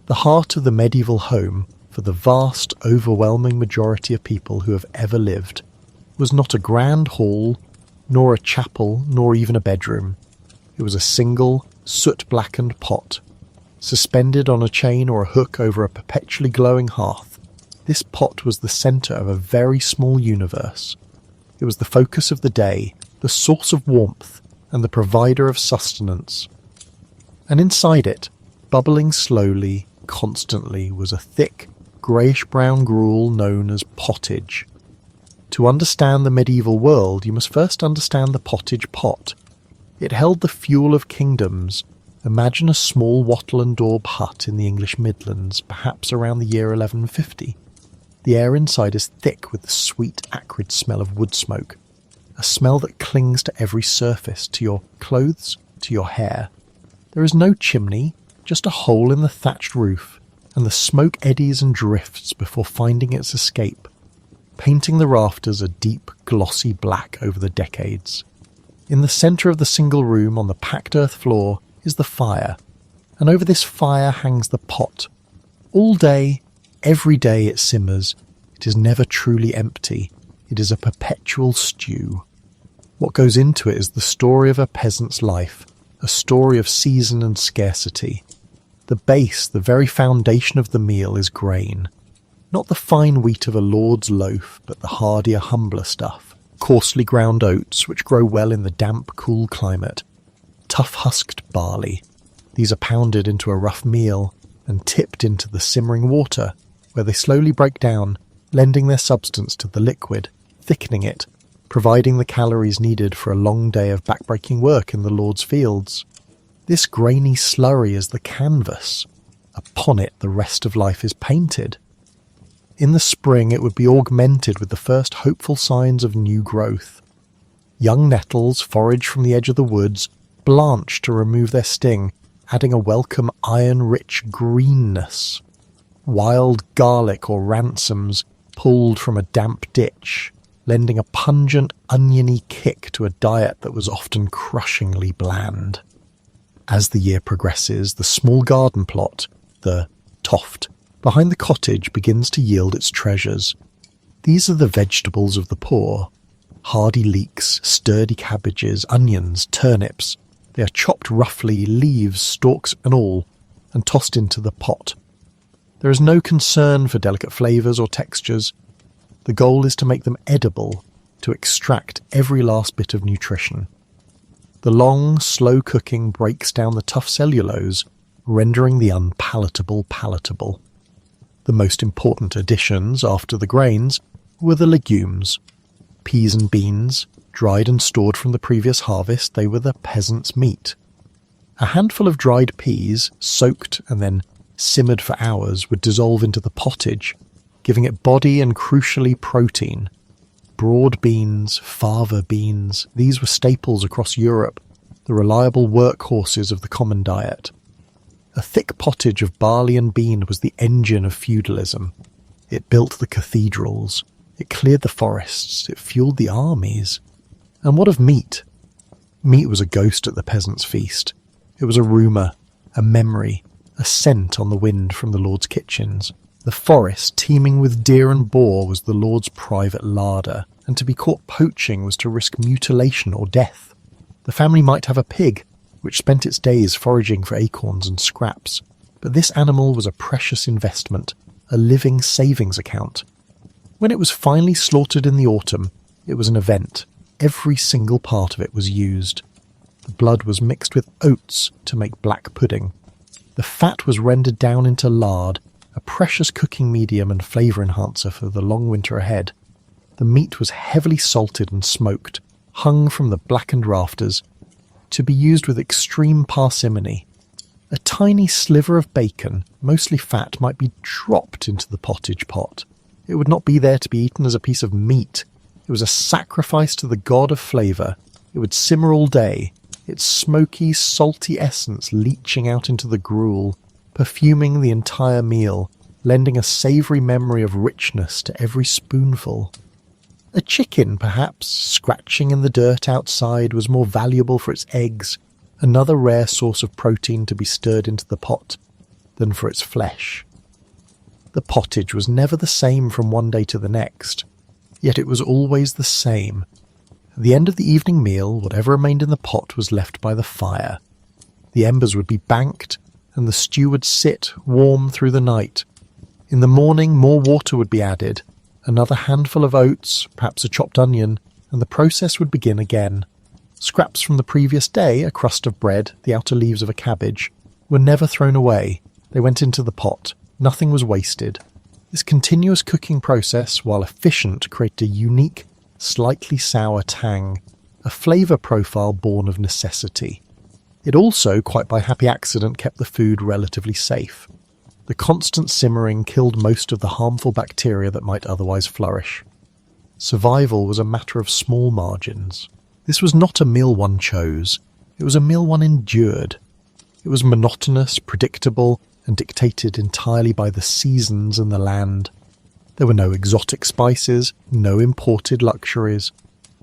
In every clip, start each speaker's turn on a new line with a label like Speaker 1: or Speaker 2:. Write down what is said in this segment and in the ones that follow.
Speaker 1: The heart of the medieval home, for the vast, overwhelming majority of people who have ever lived, was not a grand hall, nor a chapel, nor even a bedroom. It was a single, soot-blackened pot, suspended on a chain or a hook over a perpetually glowing hearth. This pot was the centre of a very small universe. It was the focus of the day, the source of warmth, and the provider of sustenance. And inside it, bubbling slowly, constantly, was a thick, greyish-brown gruel known as pottage. To understand the medieval world, you must first understand the pottage pot. It held the fuel of kingdoms. Imagine a small wattle and daub hut in the English Midlands, perhaps around the year 1150. The air inside is thick with the sweet, acrid smell of wood smoke, a smell that clings to every surface, to your clothes, to your hair. There is no chimney, just a hole in the thatched roof, and the smoke eddies and drifts before finding its escape, painting the rafters a deep, glossy black over the decades. In the centre of the single room, on the packed earth floor, is the fire, and over this fire hangs the pot. All day, every day it simmers. It is never truly empty. It is a perpetual stew. What goes into it is the story of a peasant's life, a story of season and scarcity. The base, the very foundation of the meal, is grain. Not the fine wheat of a lord's loaf, but the hardier, humbler stuff. Coarsely ground oats, which grow well in the damp, cool climate. Tough-husked barley. These are pounded into a rough meal and tipped into the simmering water, where they slowly break down, lending their substance to the liquid, thickening it, providing the calories needed for a long day of backbreaking work in the Lord's fields. This grainy slurry is the canvas. Upon it the rest of life is painted. In the spring it would be augmented with the first hopeful signs of new growth. Young nettles forage from the edge of the woods, blanch to remove their sting, adding a welcome iron-rich greenness. Wild garlic or ransoms pulled from a damp ditch, lending a pungent, oniony kick to a diet that was often crushingly bland. As the year progresses, the small garden plot, the toft, behind the cottage begins to yield its treasures. These are the vegetables of the poor. Hardy leeks, sturdy cabbages, onions, turnips. They are chopped roughly, leaves, stalks and all, and tossed into the pot. There is no concern for delicate flavours or textures. The goal is to make them edible, to extract every last bit of nutrition. The long, slow cooking breaks down the tough cellulose, rendering the unpalatable palatable. The most important additions after the grains were the legumes. Peas and beans, dried and stored from the previous harvest, they were the peasant's meat. A handful of dried peas, soaked and then simmered for hours, would dissolve into the pottage, giving it body and crucially protein. Broad beans, fava beans, these were staples across Europe, the reliable workhorses of the common diet. A thick pottage of barley and bean was the engine of feudalism. It built the cathedrals, it cleared the forests, it fueled the armies. And what of meat? Meat was a ghost at the peasant's feast. It was a rumour, a memory, a scent on the wind from the Lord's kitchens. The forest, teeming with deer and boar, was the Lord's private larder, and to be caught poaching was to risk mutilation or death. The family might have a pig, which spent its days foraging for acorns and scraps, but this animal was a precious investment, a living savings account. When it was finally slaughtered in the autumn, it was an event. Every single part of it was used. The blood was mixed with oats to make black pudding. The fat was rendered down into lard, a precious cooking medium and flavour enhancer for the long winter ahead. The meat was heavily salted and smoked, hung from the blackened rafters, to be used with extreme parsimony. A tiny sliver of bacon, mostly fat, might be dropped into the pottage pot. It would not be there to be eaten as a piece of meat. It was a sacrifice to the god of flavour. It would simmer all day, its smoky, salty essence leaching out into the gruel, perfuming the entire meal, lending a savoury memory of richness to every spoonful. A chicken, perhaps, scratching in the dirt outside, was more valuable for its eggs, another rare source of protein to be stirred into the pot. than for its flesh. The pottage was never the same from one day to the next, yet it was always the same. At the end of the evening meal, whatever remained in the pot was left by the fire. The embers would be banked, and the stew would sit warm through the night. In the morning, more water would be added, another handful of oats, perhaps a chopped onion, and the process would begin again. Scraps from the previous day, a crust of bread, the outer leaves of a cabbage, were never thrown away. They went into the pot. Nothing was wasted. This continuous cooking process, while efficient, created a unique, slightly sour tang, a flavour profile born of necessity. It also, quite by happy accident, kept the food relatively safe. The constant simmering killed most of the harmful bacteria that might otherwise flourish. Survival was a matter of small margins. This was not a meal one chose. It was a meal one endured. It was monotonous, predictable, and dictated entirely by the seasons and the land. There were no exotic spices, no imported luxuries.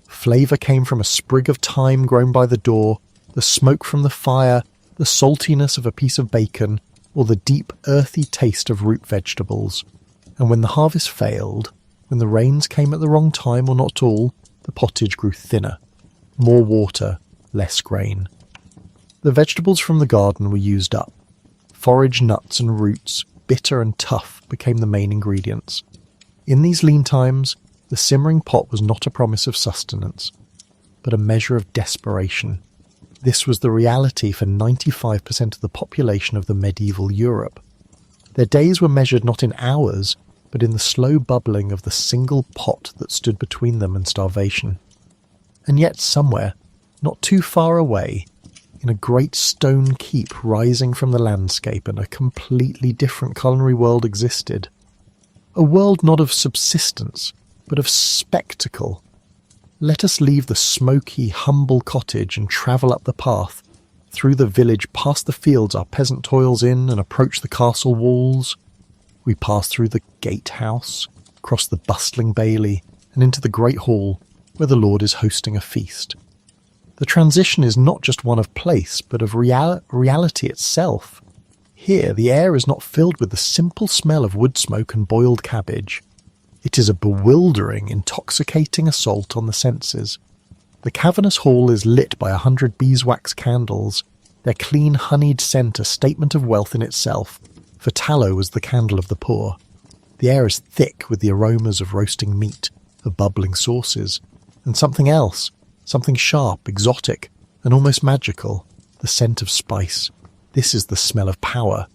Speaker 1: Flavour came from a sprig of thyme grown by the door, the smoke from the fire, the saltiness of a piece of bacon, or the deep, earthy taste of root vegetables. And when the harvest failed, when the rains came at the wrong time or not at all, the pottage grew thinner. More water, less grain. The vegetables from the garden were used up. Forage nuts and roots, bitter and tough, became the main ingredients. In these lean times, the simmering pot was not a promise of sustenance, but a measure of desperation. This was the reality for 95% of the population of the medieval Europe. Their days were measured not in hours, but in the slow bubbling of the single pot that stood between them and starvation. And yet somewhere, not too far away, in a great stone keep rising from the landscape and a completely different culinary world existed. A world not of subsistence, but of spectacle. Let us leave the smoky, humble cottage and travel up the path, through the village, past the fields our peasant toils in, and approach the castle walls. We pass through the gatehouse, cross the bustling bailey, and into the great hall, where the Lord is hosting a feast. The transition is not just one of place, but of reality itself. Here, the air is not filled with the simple smell of wood smoke and boiled cabbage. It is a bewildering, intoxicating assault on the senses. The cavernous hall is lit by 100 beeswax candles, their clean, honeyed scent a statement of wealth in itself, for tallow was the candle of the poor. The air is thick with the aromas of roasting meat, of bubbling sauces, and something else, something sharp, exotic, and almost magical, the scent of spice. This is the smell of power.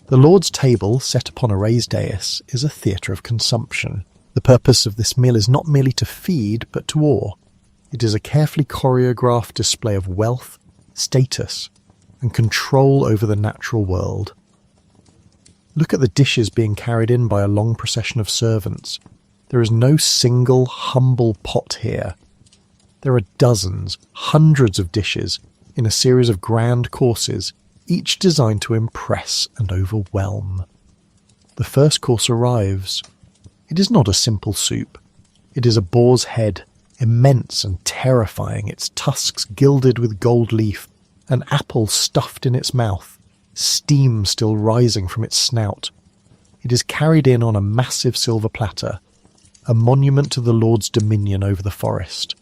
Speaker 1: The Lord's table, set upon a raised dais, is a theatre of consumption. The purpose of this meal is not merely to feed, but to awe. It is a carefully choreographed display of wealth, status, and control over the natural world. Look at the dishes being carried in by a long procession of servants. There is no single, humble pot here. There are dozens, hundreds of dishes in a series of grand courses, each designed to impress and overwhelm. The first course arrives. It is not a simple soup. It is a boar's head, immense and terrifying, its tusks gilded with gold leaf, an apple stuffed in its mouth, steam still rising from its snout. It is carried in on a massive silver platter, a monument to the Lord's dominion over the forest,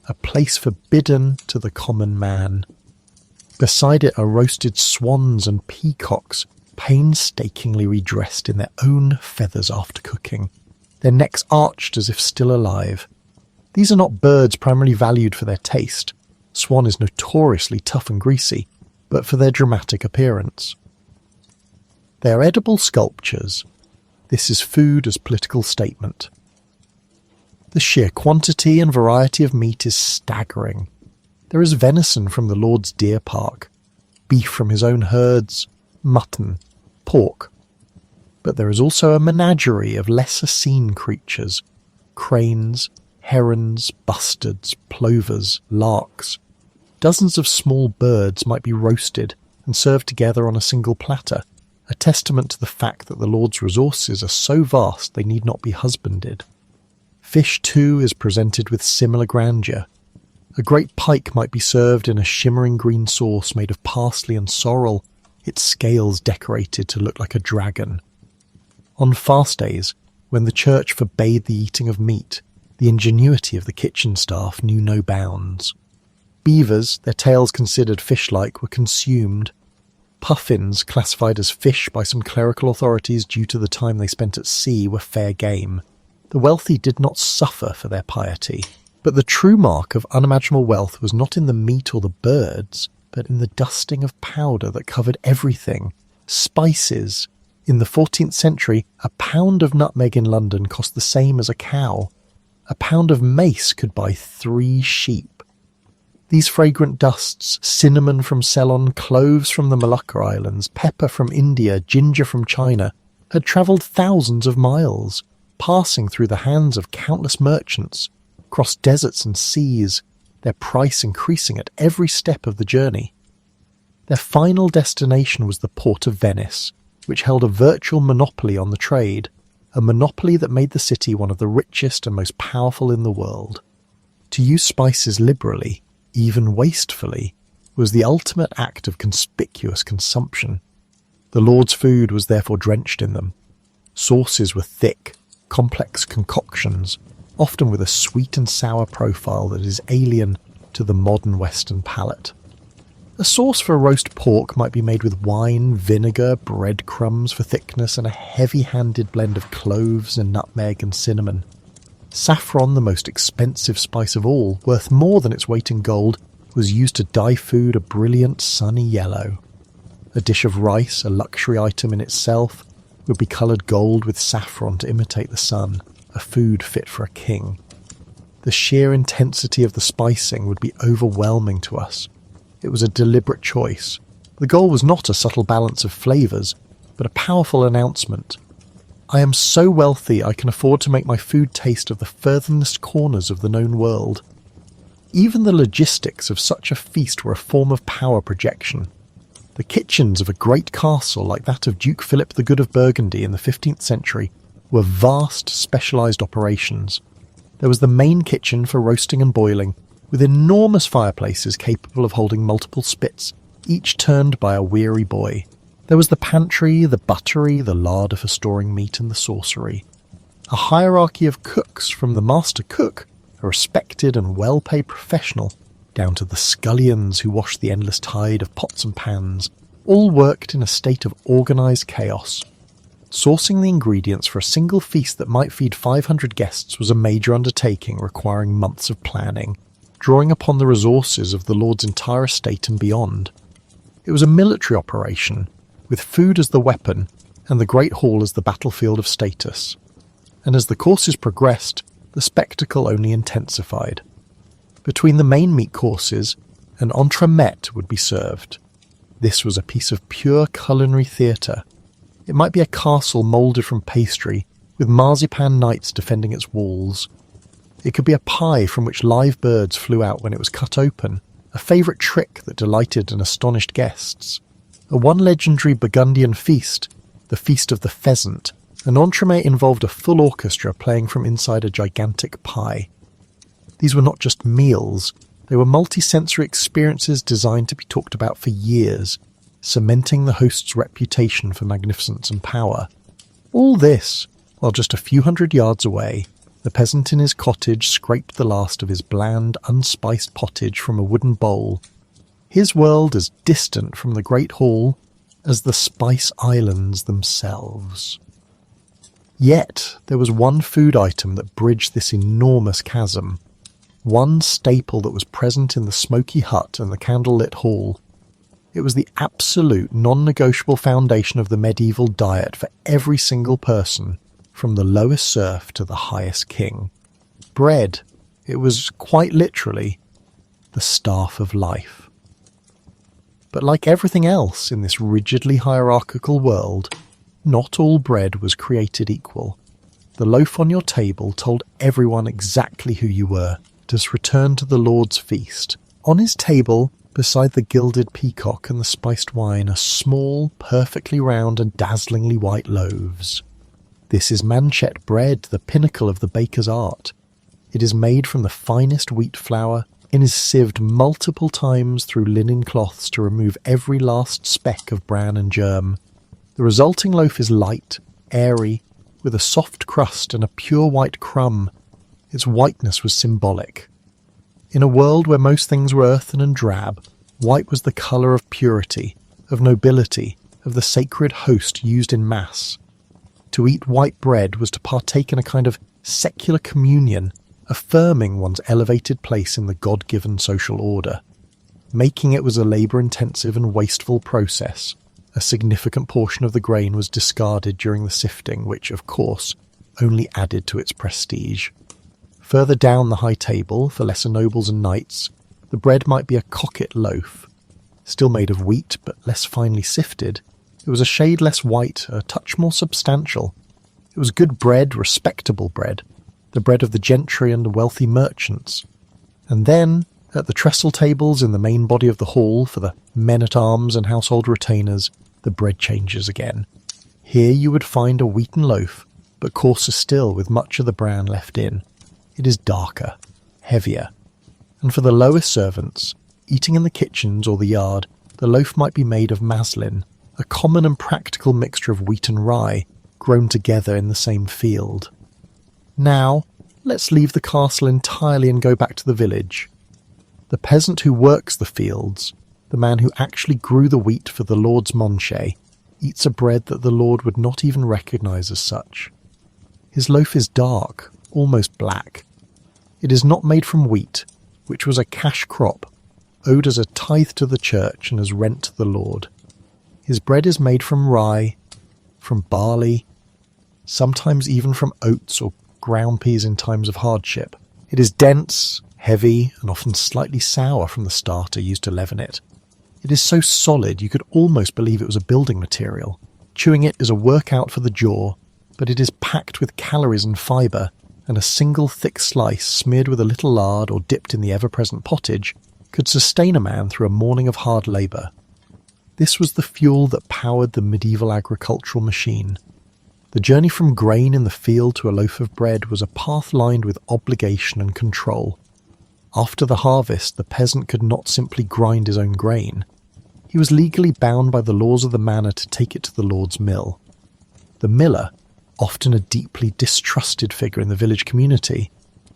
Speaker 1: a place forbidden to the common man. Beside it are roasted swans and peacocks, painstakingly redressed in their own feathers after cooking, their necks arched as if still alive. These are not birds primarily valued for their taste. Swan is notoriously tough and greasy, but for their dramatic appearance. They are edible sculptures. This is food as political statement. The sheer quantity and variety of meat is staggering. There is venison from the Lord's deer park, beef from his own herds, mutton, pork. But there is also a menagerie of lesser-seen creatures, cranes, herons, bustards, plovers, larks. Dozens of small birds might be roasted and served together on a single platter, a testament to the fact that the Lord's resources are so vast they need not be husbanded. Fish, too, is presented with similar grandeur. A great pike might be served in a shimmering green sauce made of parsley and sorrel, its scales decorated to look like a dragon. On fast days, when the church forbade the eating of meat, the ingenuity of the kitchen staff knew no bounds. Beavers, their tails considered fish-like, were consumed. Puffins, classified as fish by some clerical authorities due to the time they spent at sea, were fair game. The wealthy did not suffer for their piety. But the true mark of unimaginable wealth was not in the meat or the birds, but in the dusting of powder that covered everything. Spices. In the 14th century, a pound of nutmeg in London cost the same as a cow. A pound of mace could buy 3 sheep. These fragrant dusts, cinnamon from Ceylon, cloves from the Molucca Islands, pepper from India, ginger from China, had travelled thousands of miles, passing through the hands of countless merchants, across deserts and seas, their price increasing at every step of the journey. Their final destination was the port of Venice, which held a virtual monopoly on the trade, a monopoly that made the city one of the richest and most powerful in the world. To use spices liberally, even wastefully, was the ultimate act of conspicuous consumption. The Lord's food was therefore drenched in them. Sauces were thick, complex concoctions, often with a sweet and sour profile that is alien to the modern Western palate. A sauce for roast pork might be made with wine, vinegar, breadcrumbs for thickness, and a heavy-handed blend of cloves and nutmeg and cinnamon. Saffron, the most expensive spice of all, worth more than its weight in gold, was used to dye food a brilliant sunny yellow. A dish of rice, a luxury item in itself, would be coloured gold with saffron to imitate the sun, a food fit for a king. The sheer intensity of the spicing would be overwhelming to us. It was a deliberate choice. The goal was not a subtle balance of flavours, but a powerful announcement. I am so wealthy I can afford to make my food taste of the furthest corners of the known world. Even the logistics of such a feast were a form of power projection. The kitchens of a great castle like that of Duke Philip the Good of Burgundy in the 15th century were vast, specialised operations. There was the main kitchen for roasting and boiling, with enormous fireplaces capable of holding multiple spits, each turned by a weary boy. There was the pantry, the buttery, the larder for storing meat, and the saucery. A hierarchy of cooks, from the master cook, a respected and well-paid professional, down to the scullions who washed the endless tide of pots and pans, all worked in a state of organised chaos. Sourcing the ingredients for a single feast that might feed 500 guests was a major undertaking requiring months of planning, drawing upon the resources of the Lord's entire estate and beyond. It was a military operation, with food as the weapon and the Great Hall as the battlefield of status. And as the courses progressed, the spectacle only intensified. Between the main meat courses, an entremet would be served. This was a piece of pure culinary theatre. It might be a castle moulded from pastry, with marzipan knights defending its walls. It could be a pie from which live birds flew out when it was cut open, a favourite trick that delighted and astonished guests. At one legendary Burgundian feast, the Feast of the Pheasant, an entremet involved a full orchestra playing from inside a gigantic pie. These were not just meals, they were multi-sensory experiences designed to be talked about for years, cementing the host's reputation for magnificence and power. All this, while just a few hundred yards away, the peasant in his cottage scraped the last of his bland, unspiced pottage from a wooden bowl, his world as distant from the Great Hall as the Spice Islands themselves. Yet there was one food item that bridged this enormous chasm, one staple that was present in the smoky hut and the candlelit hall. It was the absolute non-negotiable foundation of the medieval diet for every single person, from the lowest serf to the highest king. Bread. It was quite literally the staff of life. But like everything else in this rigidly hierarchical world, not all bread was created equal. The loaf on your table told everyone exactly who you were. Just return to the Lord's feast. On his table, beside the gilded peacock and the spiced wine, are small, perfectly round and dazzlingly white loaves. This is manchet bread, the pinnacle of the baker's art. It is made from the finest wheat flour, and is sieved multiple times through linen cloths to remove every last speck of bran and germ. The resulting loaf is light, airy, with a soft crust and a pure white crumb. Its whiteness was symbolic. In a world where most things were earthen and drab, white was the colour of purity, of nobility, of the sacred host used in mass. To eat white bread was to partake in a kind of secular communion, affirming one's elevated place in the God-given social order. Making it was a labour-intensive and wasteful process. A significant portion of the grain was discarded during the sifting, which, of course, only added to its prestige. Further down the high table, for lesser nobles and knights, the bread might be a cocket loaf. Still made of wheat, but less finely sifted, it was a shade less white, a touch more substantial. It was good bread, respectable bread, the bread of the gentry and the wealthy merchants. And then, at the trestle tables in the main body of the hall for the men-at-arms and household retainers, the bread changes again. Here you would find a wheaten loaf, but coarser still with much of the bran left in. It is darker, heavier. And for the lowest servants, eating in the kitchens or the yard, the loaf might be made of maslin, a common and practical mixture of wheat and rye, grown together in the same field. Now, let's leave the castle entirely and go back to the village. The peasant who works the fields, the man who actually grew the wheat for the Lord's monche, eats a bread that the Lord would not even recognise as such. His loaf is dark, almost black. It is not made from wheat, which was a cash crop, owed as a tithe to the church and as rent to the Lord. His bread is made from rye, from barley, sometimes even from oats or ground peas in times of hardship. It is dense, heavy, and often slightly sour from the starter used to leaven it. It is so solid you could almost believe it was a building material. Chewing it is a workout for the jaw, but it is packed with calories and fibre, and a single thick slice smeared with a little lard or dipped in the ever-present pottage could sustain a man through a morning of hard labour. This was the fuel that powered the medieval agricultural machine. The journey from grain in the field to a loaf of bread was a path lined with obligation and control. After the harvest, the peasant could not simply grind his own grain. He was legally bound by the laws of the manor to take it to the Lord's mill. The miller, often a deeply distrusted figure in the village community,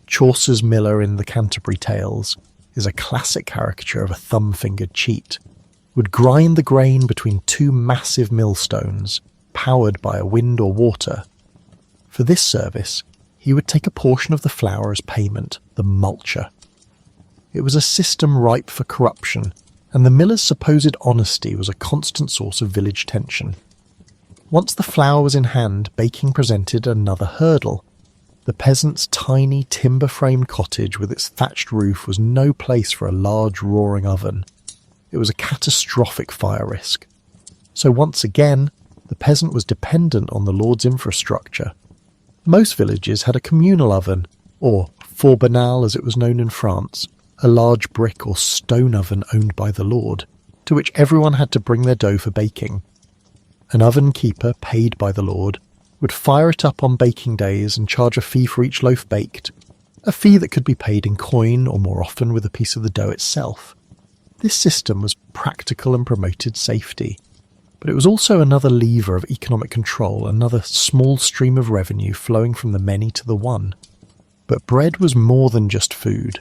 Speaker 1: Chaucer's miller in the Canterbury Tales is a classic caricature of a thumb-fingered cheat, would grind the grain between two massive millstones, powered by a wind or water. For this service, he would take a portion of the flour as payment, the multure. It was a system ripe for corruption, and the miller's supposed honesty was a constant source of village tension. Once the flour was in hand, baking presented another hurdle. The peasant's tiny timber-framed cottage with its thatched roof was no place for a large roaring oven. It was a catastrophic fire risk. So once again, the peasant was dependent on the Lord's infrastructure. Most villages had a communal oven, or fourbanal as it was known in France, a large brick or stone oven owned by the Lord, to which everyone had to bring their dough for baking. An oven keeper, paid by the Lord, would fire it up on baking days and charge a fee for each loaf baked, a fee that could be paid in coin or more often with a piece of the dough itself. This system was practical and promoted safety, but it was also another lever of economic control, another small stream of revenue flowing from the many to the one. But bread was more than just food.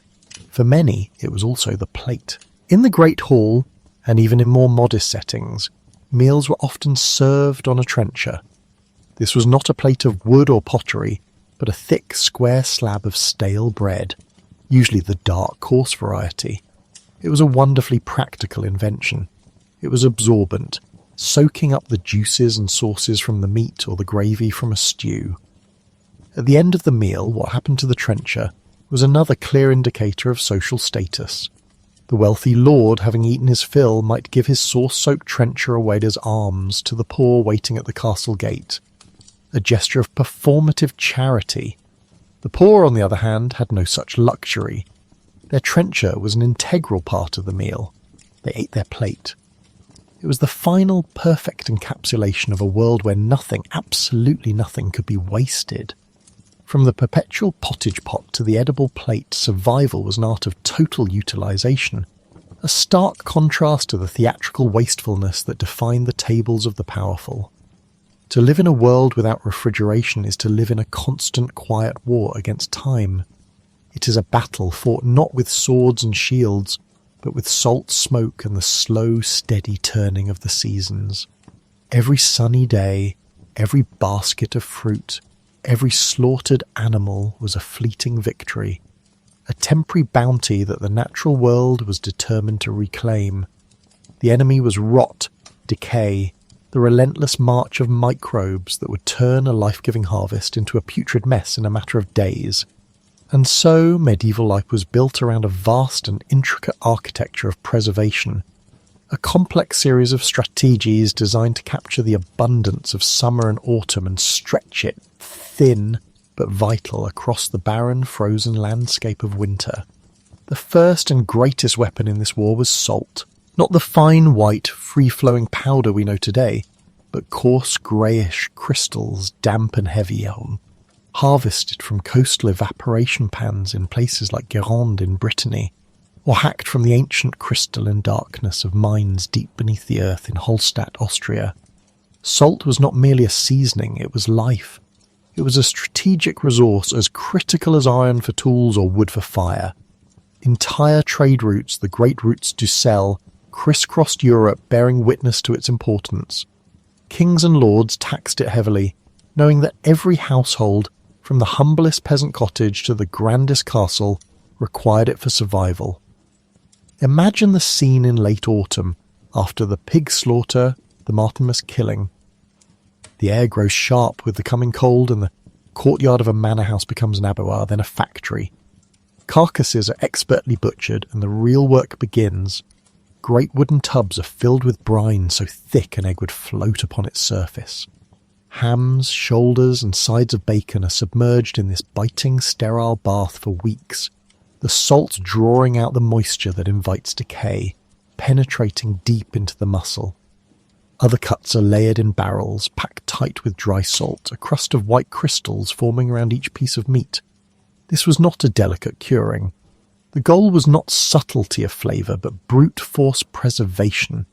Speaker 1: For many, it was also the plate. In the Great Hall, and even in more modest settings, meals were often served on a trencher. This was not a plate of wood or pottery, but a thick, square slab of stale bread, usually the dark, coarse variety. It was a wonderfully practical invention. It was absorbent, soaking up the juices and sauces from the meat or the gravy from a stew. At the end of the meal, what happened to the trencher was another clear indicator of social status. The wealthy lord, having eaten his fill, might give his sauce-soaked trencher away as alms to the poor waiting at the castle gate, a gesture of performative charity. The poor, on the other hand, had no such luxury. Their trencher was an integral part of the meal. They ate their plate. It was the final perfect encapsulation of a world where nothing, absolutely nothing, could be wasted. From the perpetual pottage pot to the edible plate, survival was an art of total utilisation, a stark contrast to the theatrical wastefulness that defined the tables of the powerful. To live in a world without refrigeration is to live in a constant quiet war against time. It is a battle fought not with swords and shields, but with salt smoke and the slow, steady turning of the seasons. Every sunny day, every basket of fruit, every slaughtered animal was a fleeting victory, a temporary bounty that the natural world was determined to reclaim. The enemy was rot, decay, the relentless march of microbes that would turn a life-giving harvest into a putrid mess in a matter of days. And so medieval life was built around a vast and intricate architecture of preservation, a complex series of strategies designed to capture the abundance of summer and autumn and stretch it, thin but vital, across the barren, frozen landscape of winter. The first and greatest weapon in this war was salt, not the fine white, free-flowing powder we know today, but coarse greyish crystals, damp and heavy, harvested from coastal evaporation pans in places like Gironde in Brittany, or hacked from the ancient crystalline darkness of mines deep beneath the earth in Holstadt, Austria. Salt was not merely a seasoning, it was life. It was a strategic resource as critical as iron for tools or wood for fire. Entire trade routes, the great routes du sel, crisscrossed Europe, bearing witness to its importance. Kings and lords taxed it heavily, knowing that every household, from the humblest peasant cottage to the grandest castle, required it for survival. Imagine the scene in late autumn, after the pig slaughter, the Martinmas killing. The air grows sharp with the coming cold, and the courtyard of a manor house becomes an abattoir, then a factory. Carcasses are expertly butchered, and the real work begins. Great wooden tubs are filled with brine so thick an egg would float upon its surface. Hams, shoulders, and sides of bacon are submerged in this biting, sterile bath for weeks, the salt drawing out the moisture that invites decay, penetrating deep into the muscle. Other cuts are layered in barrels, packed tight with dry salt, a crust of white crystals forming around each piece of meat. This was not a delicate curing. The goal was not subtlety of flavour, but brute force preservation.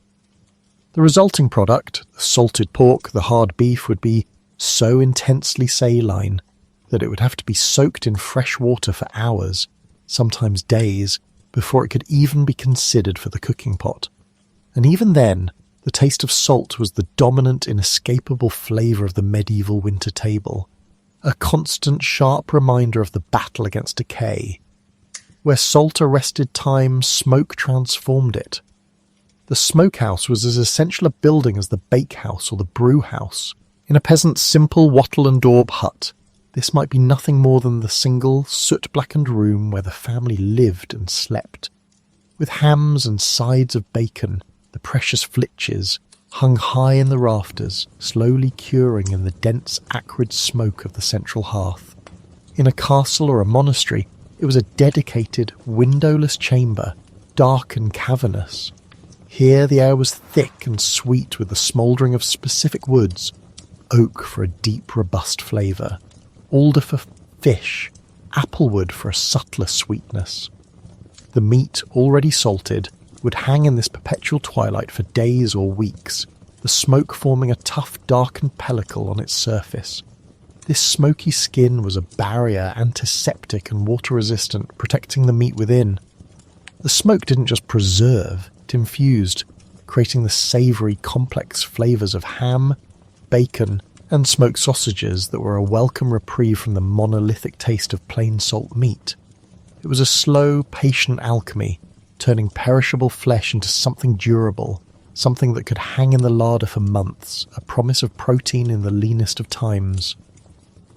Speaker 1: The resulting product, the salted pork, the hard beef, would be so intensely saline that it would have to be soaked in fresh water for hours, sometimes days, before it could even be considered for the cooking pot. And even then, the taste of salt was the dominant, inescapable flavour of the medieval winter table, a constant, sharp reminder of the battle against decay. Where salt arrested time, smoke transformed it. The smokehouse was as essential a building as the bakehouse or the brewhouse. In a peasant's simple wattle and daub hut, this might be nothing more than the single, soot-blackened room where the family lived and slept. With hams and sides of bacon, the precious flitches, hung high in the rafters, slowly curing in the dense, acrid smoke of the central hearth. In a castle or a monastery, it was a dedicated, windowless chamber, dark and cavernous. Here the air was thick and sweet with the smouldering of specific woods, oak for a deep, robust flavour, alder for fish, applewood for a subtler sweetness. The meat, already salted, would hang in this perpetual twilight for days or weeks, the smoke forming a tough, darkened pellicle on its surface. This smoky skin was a barrier, antiseptic and water-resistant, protecting the meat within. The smoke didn't just preserve, it infused, creating the savoury, complex flavours of ham, bacon, and smoked sausages that were a welcome reprieve from the monolithic taste of plain salt meat. It was a slow, patient alchemy, turning perishable flesh into something durable, something that could hang in the larder for months, a promise of protein in the leanest of times.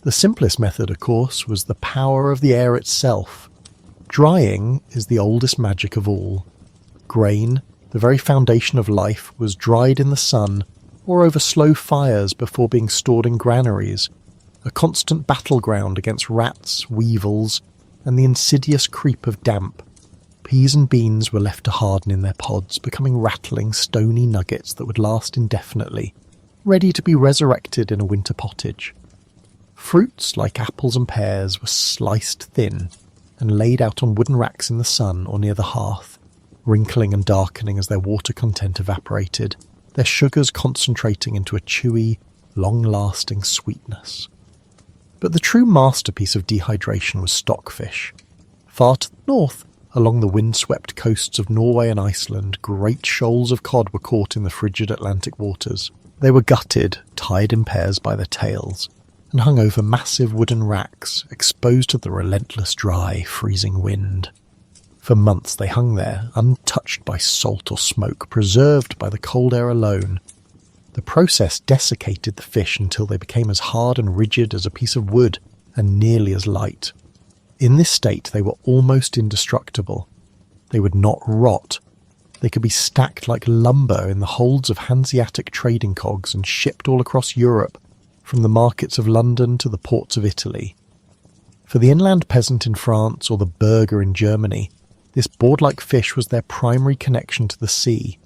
Speaker 1: The simplest method, of course, was the power of the air itself. Drying is the oldest magic of all. Grain, the very foundation of life, was dried in the sun or over slow fires before being stored in granaries, a constant battleground against rats, weevils, and the insidious creep of damp. Peas and beans were left to harden in their pods, becoming rattling, stony nuggets that would last indefinitely, ready to be resurrected in a winter pottage. Fruits, like apples and pears, were sliced thin and laid out on wooden racks in the sun or near the hearth, wrinkling and darkening as their water content evaporated, their sugars concentrating into a chewy, long-lasting sweetness. But the true masterpiece of dehydration was stockfish. Far to the north, along the windswept coasts of Norway and Iceland, great shoals of cod were caught in the frigid Atlantic waters. They were gutted, tied in pairs by their tails, and hung over massive wooden racks, exposed to the relentless dry, freezing wind. For months they hung there, untouched by salt or smoke, preserved by the cold air alone. The process desiccated the fish until they became as hard and rigid as a piece of wood, and nearly as light. In this state they were almost indestructible. They would not rot. They could be stacked like lumber in the holds of Hanseatic trading cogs and shipped all across Europe, from the markets of London to the ports of Italy. For the inland peasant in France or the burgher in Germany, this board-like fish was their primary connection to the sea.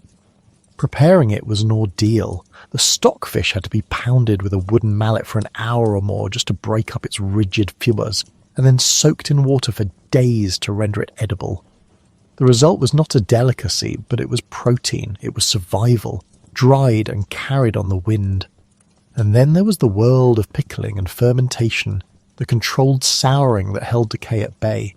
Speaker 1: Preparing it was an ordeal. The stockfish had to be pounded with a wooden mallet for an hour or more just to break up its rigid fibers, and then soaked in water for days to render it edible. The result was not a delicacy, but it was protein, it was survival, dried and carried on the wind. And then there was the world of pickling and fermentation, the controlled souring that held decay at bay.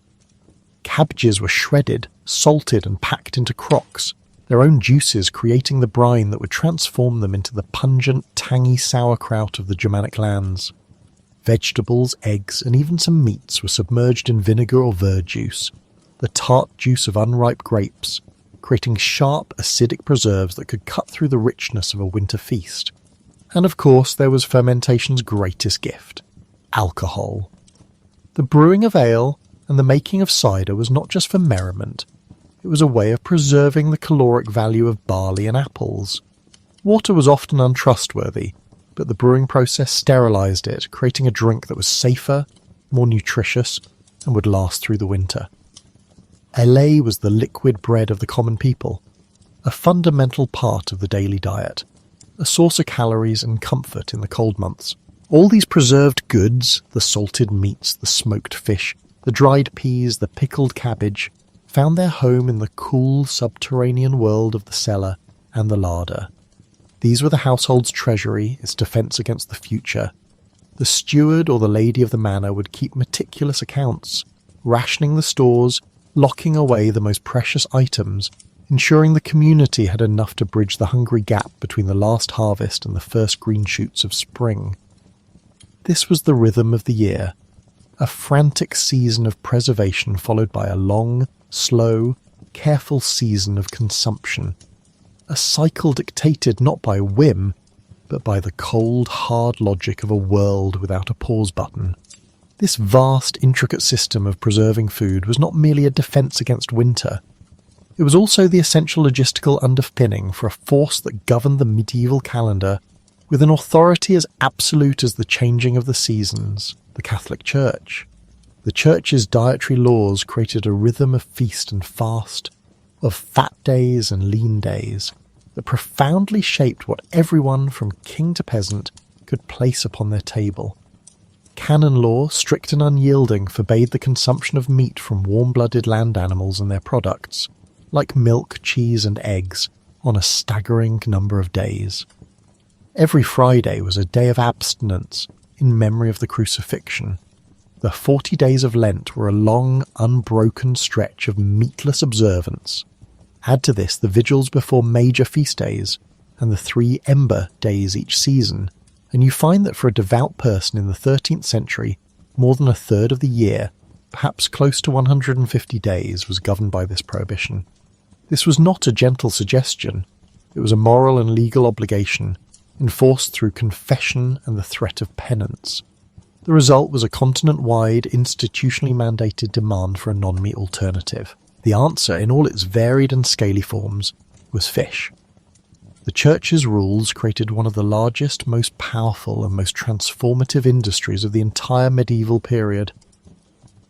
Speaker 1: Cabbages were shredded, salted and packed into crocks, their own juices creating the brine that would transform them into the pungent, tangy sauerkraut of the Germanic lands. Vegetables, eggs, and even some meats were submerged in vinegar or verjuice, the tart juice of unripe grapes, creating sharp, acidic preserves that could cut through the richness of a winter feast. And of course there was fermentation's greatest gift, alcohol. The brewing of ale and the making of cider was not just for merriment, it was a way of preserving the caloric value of barley and apples. Water was often untrustworthy, but the brewing process sterilised it, creating a drink that was safer, more nutritious, and would last through the winter. Ale was the liquid bread of the common people, a fundamental part of the daily diet, a source of calories and comfort in the cold months. All these preserved goods, the salted meats, the smoked fish, the dried peas, the pickled cabbage, found their home in the cool subterranean world of the cellar and the larder. These were the household's treasury, its defence against the future. The steward or the lady of the manor would keep meticulous accounts, rationing the stores, locking away the most precious items, ensuring the community had enough to bridge the hungry gap between the last harvest and the first green shoots of spring. This was the rhythm of the year, a frantic season of preservation followed by a long, slow, careful season of consumption, a cycle dictated not by whim, but by the cold, hard logic of a world without a pause button. This vast, intricate system of preserving food was not merely a defence against winter. It was also the essential logistical underpinning for a force that governed the medieval calendar with an authority as absolute as the changing of the seasons, the Catholic Church. The Church's dietary laws created a rhythm of feast and fast, of fat days and lean days, that profoundly shaped what everyone from king to peasant could place upon their table. Canon law, strict and unyielding, forbade the consumption of meat from warm-blooded land animals and their products, like milk, cheese and eggs, on a staggering number of days. Every Friday was a day of abstinence in memory of the crucifixion. The 40 days of Lent were a long, unbroken stretch of meatless observance. Add to this the vigils before major feast days, and the 3 ember days each season, and you find that for a devout person in the 13th century, more than a third of the year, perhaps close to 150 days, was governed by this prohibition. This was not a gentle suggestion. It was a moral and legal obligation, enforced through confession and the threat of penance. The result was a continent-wide, institutionally mandated demand for a non-meat alternative. The answer, in all its varied and scaly forms, was fish. The Church's rules created one of the largest, most powerful and most transformative industries of the entire medieval period.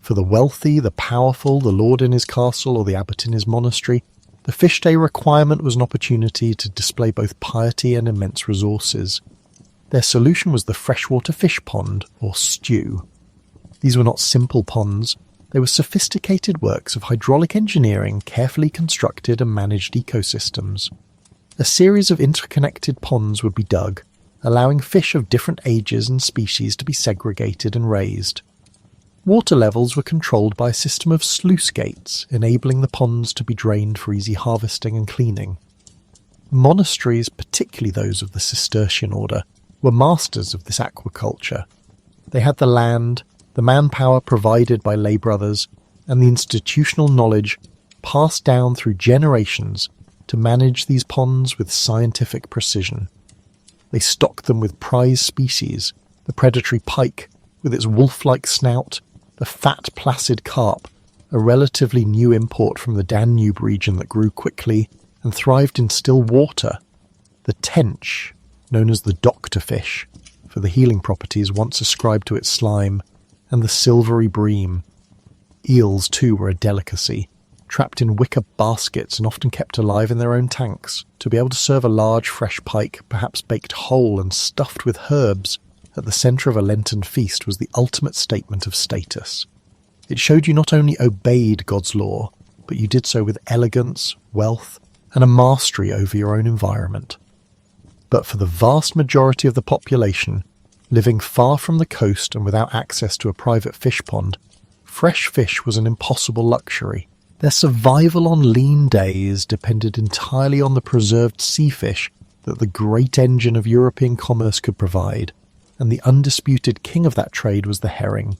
Speaker 1: For the wealthy, the powerful, the lord in his castle or the abbot in his monastery, the fish day requirement was an opportunity to display both piety and immense resources. Their solution was the freshwater fish pond, or stew. These were not simple ponds, they were sophisticated works of hydraulic engineering carefully constructed and managed ecosystems. A series of interconnected ponds would be dug, allowing fish of different ages and species to be segregated and raised. Water levels were controlled by a system of sluice gates, enabling the ponds to be drained for easy harvesting and cleaning. Monasteries, particularly those of the Cistercian order, were masters of this aquaculture. They had the land, the manpower provided by lay brothers, and the institutional knowledge passed down through generations to manage these ponds with scientific precision. They stocked them with prize species, the predatory pike with its wolf-like snout, the fat placid carp, a relatively new import from the Danube region that grew quickly and thrived in still water, the tench, known as the doctor fish, for the healing properties once ascribed to its slime, and the silvery bream. Eels, too, were a delicacy, trapped in wicker baskets and often kept alive in their own tanks. To be able to serve a large fresh pike, perhaps baked whole and stuffed with herbs, at the centre of a Lenten feast was the ultimate statement of status. It showed you not only obeyed God's law, but you did so with elegance, wealth, and a mastery over your own environment. But for the vast majority of the population, living far from the coast and without access to a private fish pond, fresh fish was an impossible luxury. Their survival on lean days depended entirely on the preserved sea fish that the great engine of European commerce could provide, and the undisputed king of that trade was the herring.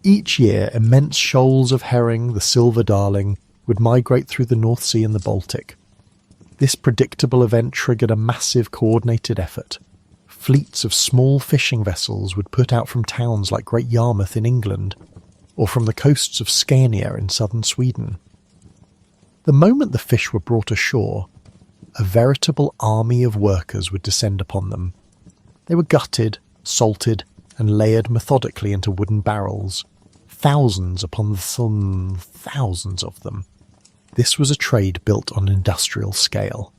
Speaker 1: Each year, immense shoals of herring, the silver darling, would migrate through the North Sea and the Baltic. This predictable event triggered a massive coordinated effort. Fleets of small fishing vessels would put out from towns like Great Yarmouth in England, or from the coasts of Scania in southern Sweden. The moment the fish were brought ashore, a veritable army of workers would descend upon them. They were gutted, salted, and layered methodically into wooden barrels, thousands upon thousands of them. This was a trade built on an industrial scale.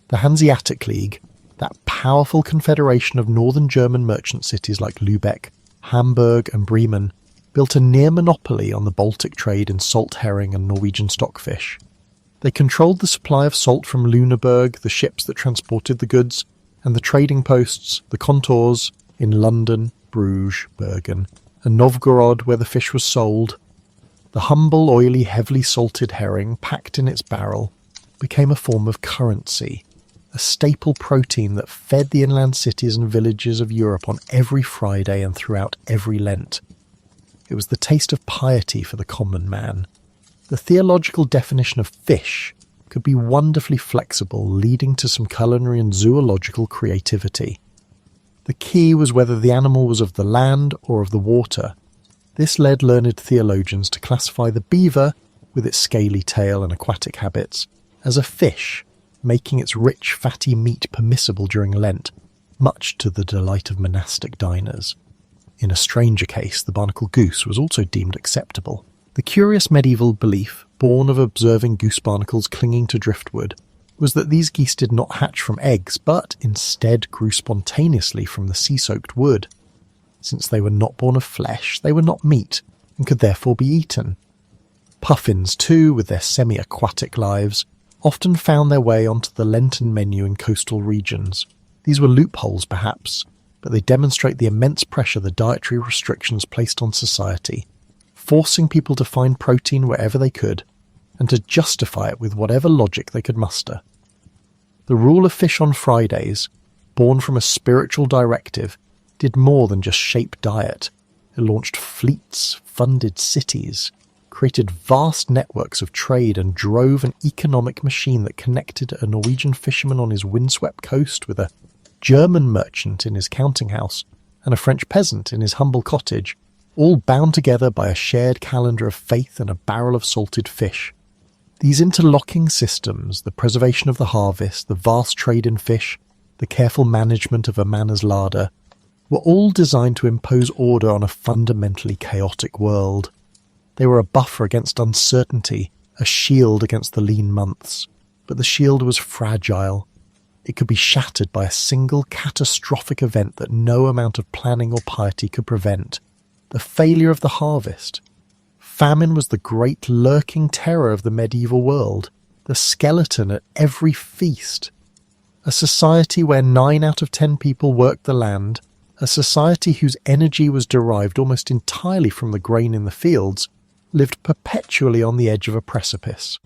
Speaker 1: The Hanseatic League, that powerful confederation of northern German merchant cities like Lübeck, Hamburg and Bremen, built a near monopoly on the Baltic trade in salt herring and Norwegian stockfish. They controlled the supply of salt from Lüneburg, the ships that transported the goods, and the trading posts, the contours, in London, Bruges, Bergen, and Novgorod where the fish was sold. The humble, oily, heavily salted herring, packed in its barrel, became a form of currency, a staple protein that fed the inland cities and villages of Europe on every Friday and throughout every Lent. It was the taste of piety for the common man. The theological definition of fish could be wonderfully flexible, leading to some culinary and zoological creativity. The key was whether the animal was of the land or of the water. This led learned theologians to classify the beaver, with its scaly tail and aquatic habits, as a fish, making its rich, fatty meat permissible during Lent, much to the delight of monastic diners. In a stranger case, the barnacle goose was also deemed acceptable. The curious medieval belief, born of observing goose barnacles clinging to driftwood, was that these geese did not hatch from eggs, but instead grew spontaneously from the sea-soaked wood. Since they were not born of flesh, they were not meat, and could therefore be eaten. Puffins, too, with their semi-aquatic lives, often found their way onto the Lenten menu in coastal regions. These were loopholes, perhaps, but they demonstrate the immense pressure the dietary restrictions placed on society, forcing people to find protein wherever they could, and to justify it with whatever logic they could muster. The rule of fish on Fridays, born from a spiritual directive, did more than just shape diet. It launched fleets, funded cities, created vast networks of trade, and drove an economic machine that connected a Norwegian fisherman on his windswept coast with a German merchant in his counting house and a French peasant in his humble cottage, all bound together by a shared calendar of faith and a barrel of salted fish. These interlocking systems, the preservation of the harvest, the vast trade in fish, the careful management of a manor's larder, were all designed to impose order on a fundamentally chaotic world. They were a buffer against uncertainty, a shield against the lean months. But the shield was fragile. It could be shattered by a single catastrophic event that no amount of planning or piety could prevent: the failure of the harvest. Famine was the great lurking terror of the medieval world, the skeleton at every feast. A society where 9 out of 10 people worked the land, a society whose energy was derived almost entirely from the grain in the fields, lived perpetually on the edge of a precipice.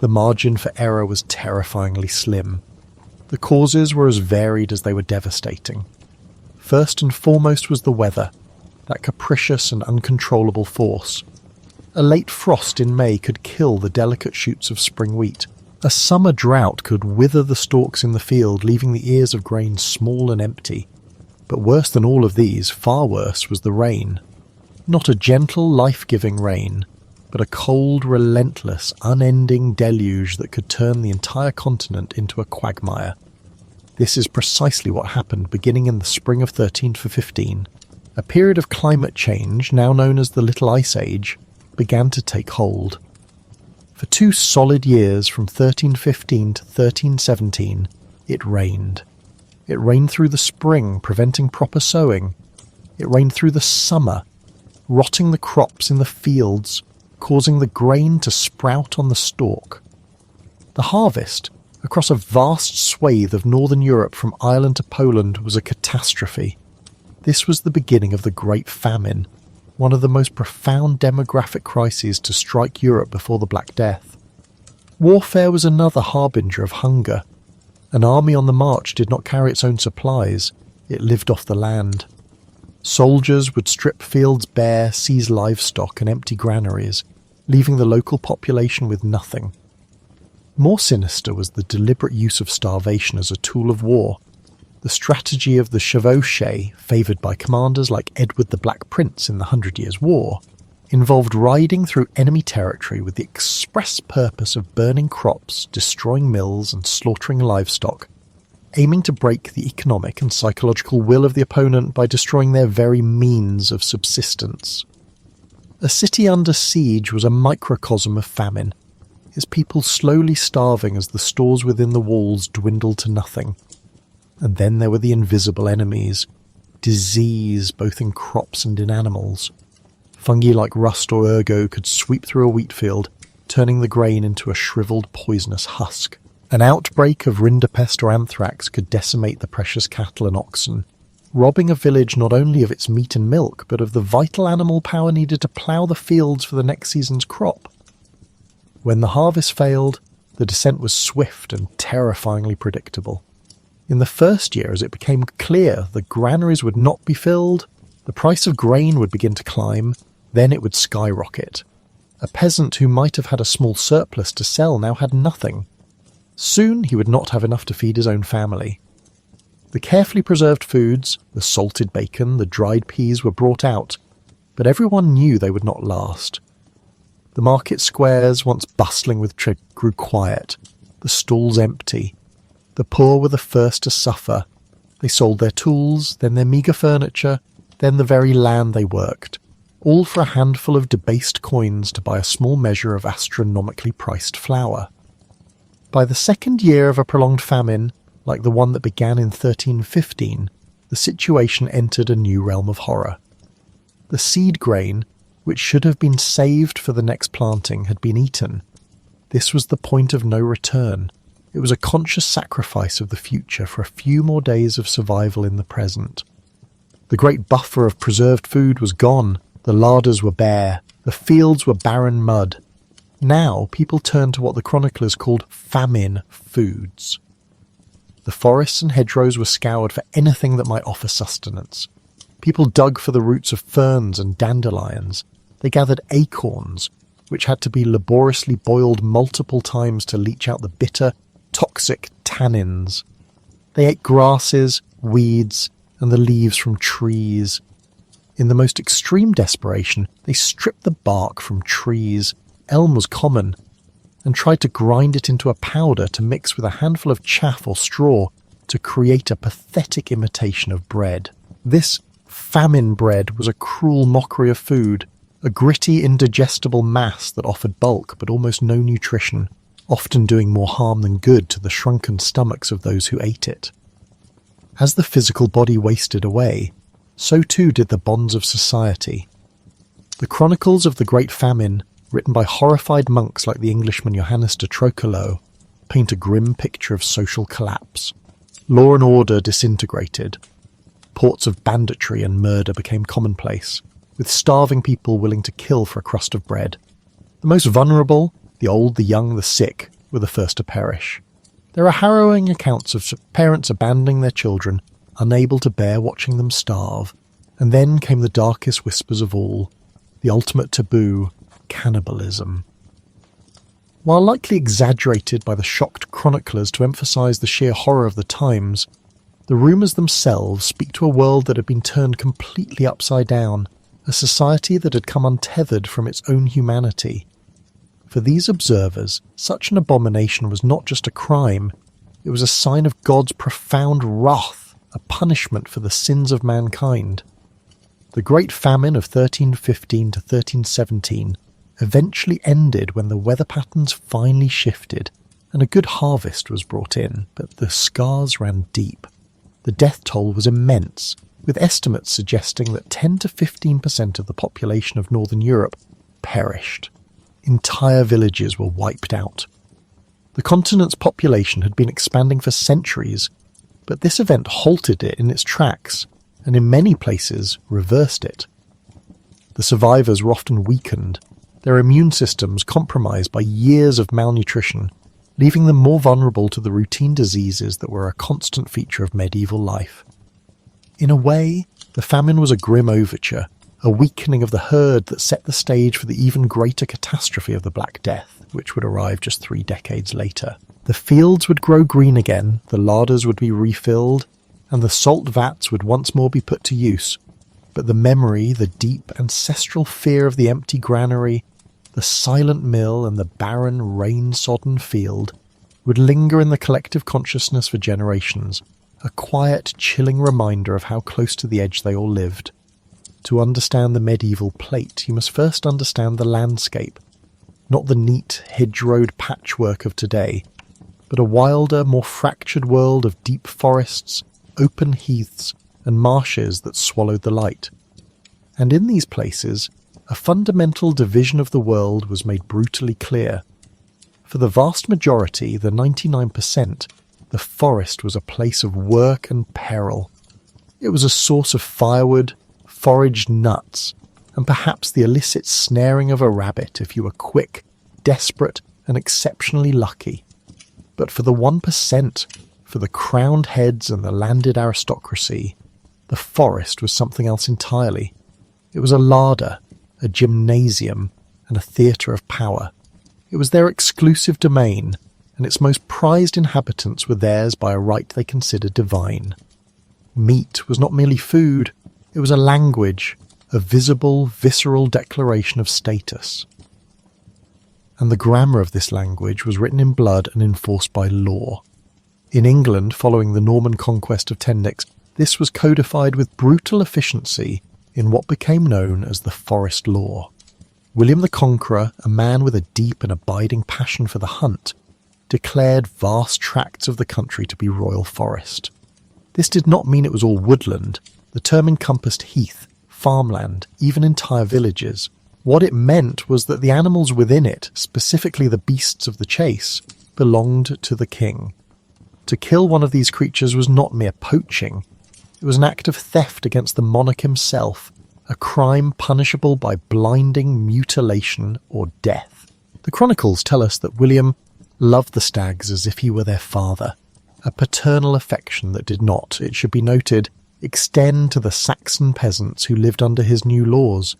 Speaker 1: The margin for error was terrifyingly slim. The causes were as varied as they were devastating. First and foremost was the weather, that capricious and uncontrollable force. A late frost in May could kill the delicate shoots of spring wheat. A summer drought could wither the stalks in the field, leaving the ears of grain small and empty. But worse than all of these, far worse, was the rain. Not a gentle, life-giving rain, but a cold, relentless, unending deluge that could turn the entire continent into a quagmire. This is precisely what happened beginning in the spring of 1315. A period of climate change, now known as the Little Ice Age, began to take hold. For 2 solid years, from 1315 to 1317, it rained. It rained through the spring, preventing proper sowing. It rained through the summer, rotting the crops in the fields, causing the grain to sprout on the stalk. The harvest, across a vast swathe of northern Europe from Ireland to Poland, was a catastrophe. This was the beginning of the Great Famine, one of the most profound demographic crises to strike Europe before the Black Death. Warfare was another harbinger of hunger. An army on the march did not carry its own supplies, it lived off the land. Soldiers would strip fields bare, seize livestock and empty granaries, leaving the local population with nothing. More sinister was the deliberate use of starvation as a tool of war. The strategy of the chevauchée, favoured by commanders like Edward the Black Prince in the 100 Years' War, involved riding through enemy territory with the express purpose of burning crops, destroying mills and slaughtering livestock, aiming to break the economic and psychological will of the opponent by destroying their very means of subsistence. A city under siege was a microcosm of famine, its people slowly starving as the stores within the walls dwindled to nothing. And then there were the invisible enemies, disease both in crops and in animals. Fungi like rust or ergot could sweep through a wheat field, turning the grain into a shriveled poisonous husk. An outbreak of rinderpest or anthrax could decimate the precious cattle and oxen, robbing a village not only of its meat and milk, but of the vital animal power needed to plough the fields for the next season's crop. When the harvest failed, the descent was swift and terrifyingly predictable. In the first year, as it became clear the granaries would not be filled, the price of grain would begin to climb, then it would skyrocket. A peasant who might have had a small surplus to sell now had nothing. Soon he would not have enough to feed his own family. The carefully preserved foods, the salted bacon, the dried peas were brought out, but everyone knew they would not last. The market squares, once bustling with trade, grew quiet, the stalls empty. The poor were the first to suffer. They sold their tools, then their meagre furniture, then the very land they worked, all for a handful of debased coins to buy a small measure of astronomically priced flour. By the second year of a prolonged famine, like the one that began in 1315, the situation entered a new realm of horror. The seed grain, which should have been saved for the next planting, had been eaten. This was the point of no return. It was a conscious sacrifice of the future for a few more days of survival in the present. The great buffer of preserved food was gone, the larders were bare, the fields were barren mud. Now people turned to what the chroniclers called famine foods. The forests and hedgerows were scoured for anything that might offer sustenance. People dug for the roots of ferns and dandelions. They gathered acorns, which had to be laboriously boiled multiple times to leach out the bitter, toxic tannins. They ate grasses, weeds, and the leaves from trees. In the most extreme desperation, they stripped the bark from trees, elm was common, and tried to grind it into a powder to mix with a handful of chaff or straw to create a pathetic imitation of bread. This famine bread was a cruel mockery of food, a gritty, indigestible mass that offered bulk but almost no nutrition. often doing more harm than good to the shrunken stomachs of those who ate it. As the physical body wasted away, so too did the bonds of society. The chronicles of the Great Famine, written by horrified monks like the Englishman Johannes de Trocolo, paint a grim picture of social collapse. Law and order disintegrated. Ports of banditry and murder became commonplace, with starving people willing to kill for a crust of bread. The most vulnerable, the old, the young, the sick, were the first to perish. There are harrowing accounts of parents abandoning their children, unable to bear watching them starve. And then came the darkest whispers of all, the ultimate taboo, cannibalism. While likely exaggerated by the shocked chroniclers to emphasise the sheer horror of the times, the rumours themselves speak to a world that had been turned completely upside down, a society that had come untethered from its own humanity. For these observers, such an abomination was not just a crime, it was a sign of God's profound wrath, a punishment for the sins of mankind. The Great Famine of 1315 to 1317 eventually ended when the weather patterns finally shifted and a good harvest was brought in, but the scars ran deep. The death toll was immense, with estimates suggesting that 10 to 15% of the population of Northern Europe perished. Entire villages were wiped out. The continent's population had been expanding for centuries, but this event halted it in its tracks, and in many places reversed it. The survivors were often weakened, their immune systems compromised by years of malnutrition, leaving them more vulnerable to the routine diseases that were a constant feature of medieval life. In a way, the famine was a grim overture, a weakening of the herd that set the stage for the even greater catastrophe of the Black Death, which would arrive just 3 decades later. The fields would grow green again, the larders would be refilled, and the salt vats would once more be put to use. But the memory, the deep ancestral fear of the empty granary, the silent mill and the barren, rain-sodden field would linger in the collective consciousness for generations, a quiet, chilling reminder of how close to the edge they all lived. To understand the medieval plate, you must first understand the landscape, not the neat, hedge-rowed patchwork of today, but a wilder, more fractured world of deep forests, open heaths, and marshes that swallowed the light. And in these places, a fundamental division of the world was made brutally clear. For the vast majority, the 99%, the forest was a place of work and peril. It was a source of firewood, foraged nuts, and perhaps the illicit snaring of a rabbit if you were quick, desperate, and exceptionally lucky. But for the 1%, for the crowned heads and the landed aristocracy, the forest was something else entirely. It was a larder, a gymnasium, and a theatre of power. It was their exclusive domain, and its most prized inhabitants were theirs by a right they considered divine. Meat was not merely food, it was a language, a visible, visceral declaration of status. And the grammar of this language was written in blood and enforced by law. In England, following the Norman conquest of Tendics, this was codified with brutal efficiency in what became known as the Forest Law. William the Conqueror, a man with a deep and abiding passion for the hunt, declared vast tracts of the country to be royal forest. This did not mean it was all woodland. The term encompassed heath, farmland, even entire villages. What it meant was that the animals within it, specifically the beasts of the chase, belonged to the king. To kill one of these creatures was not mere poaching. It was an act of theft against the monarch himself, a crime punishable by blinding mutilation or death. The chronicles tell us that William loved the stags as if he were their father, a paternal affection that did not, it should be noted, extend to the Saxon peasants who lived under his new laws.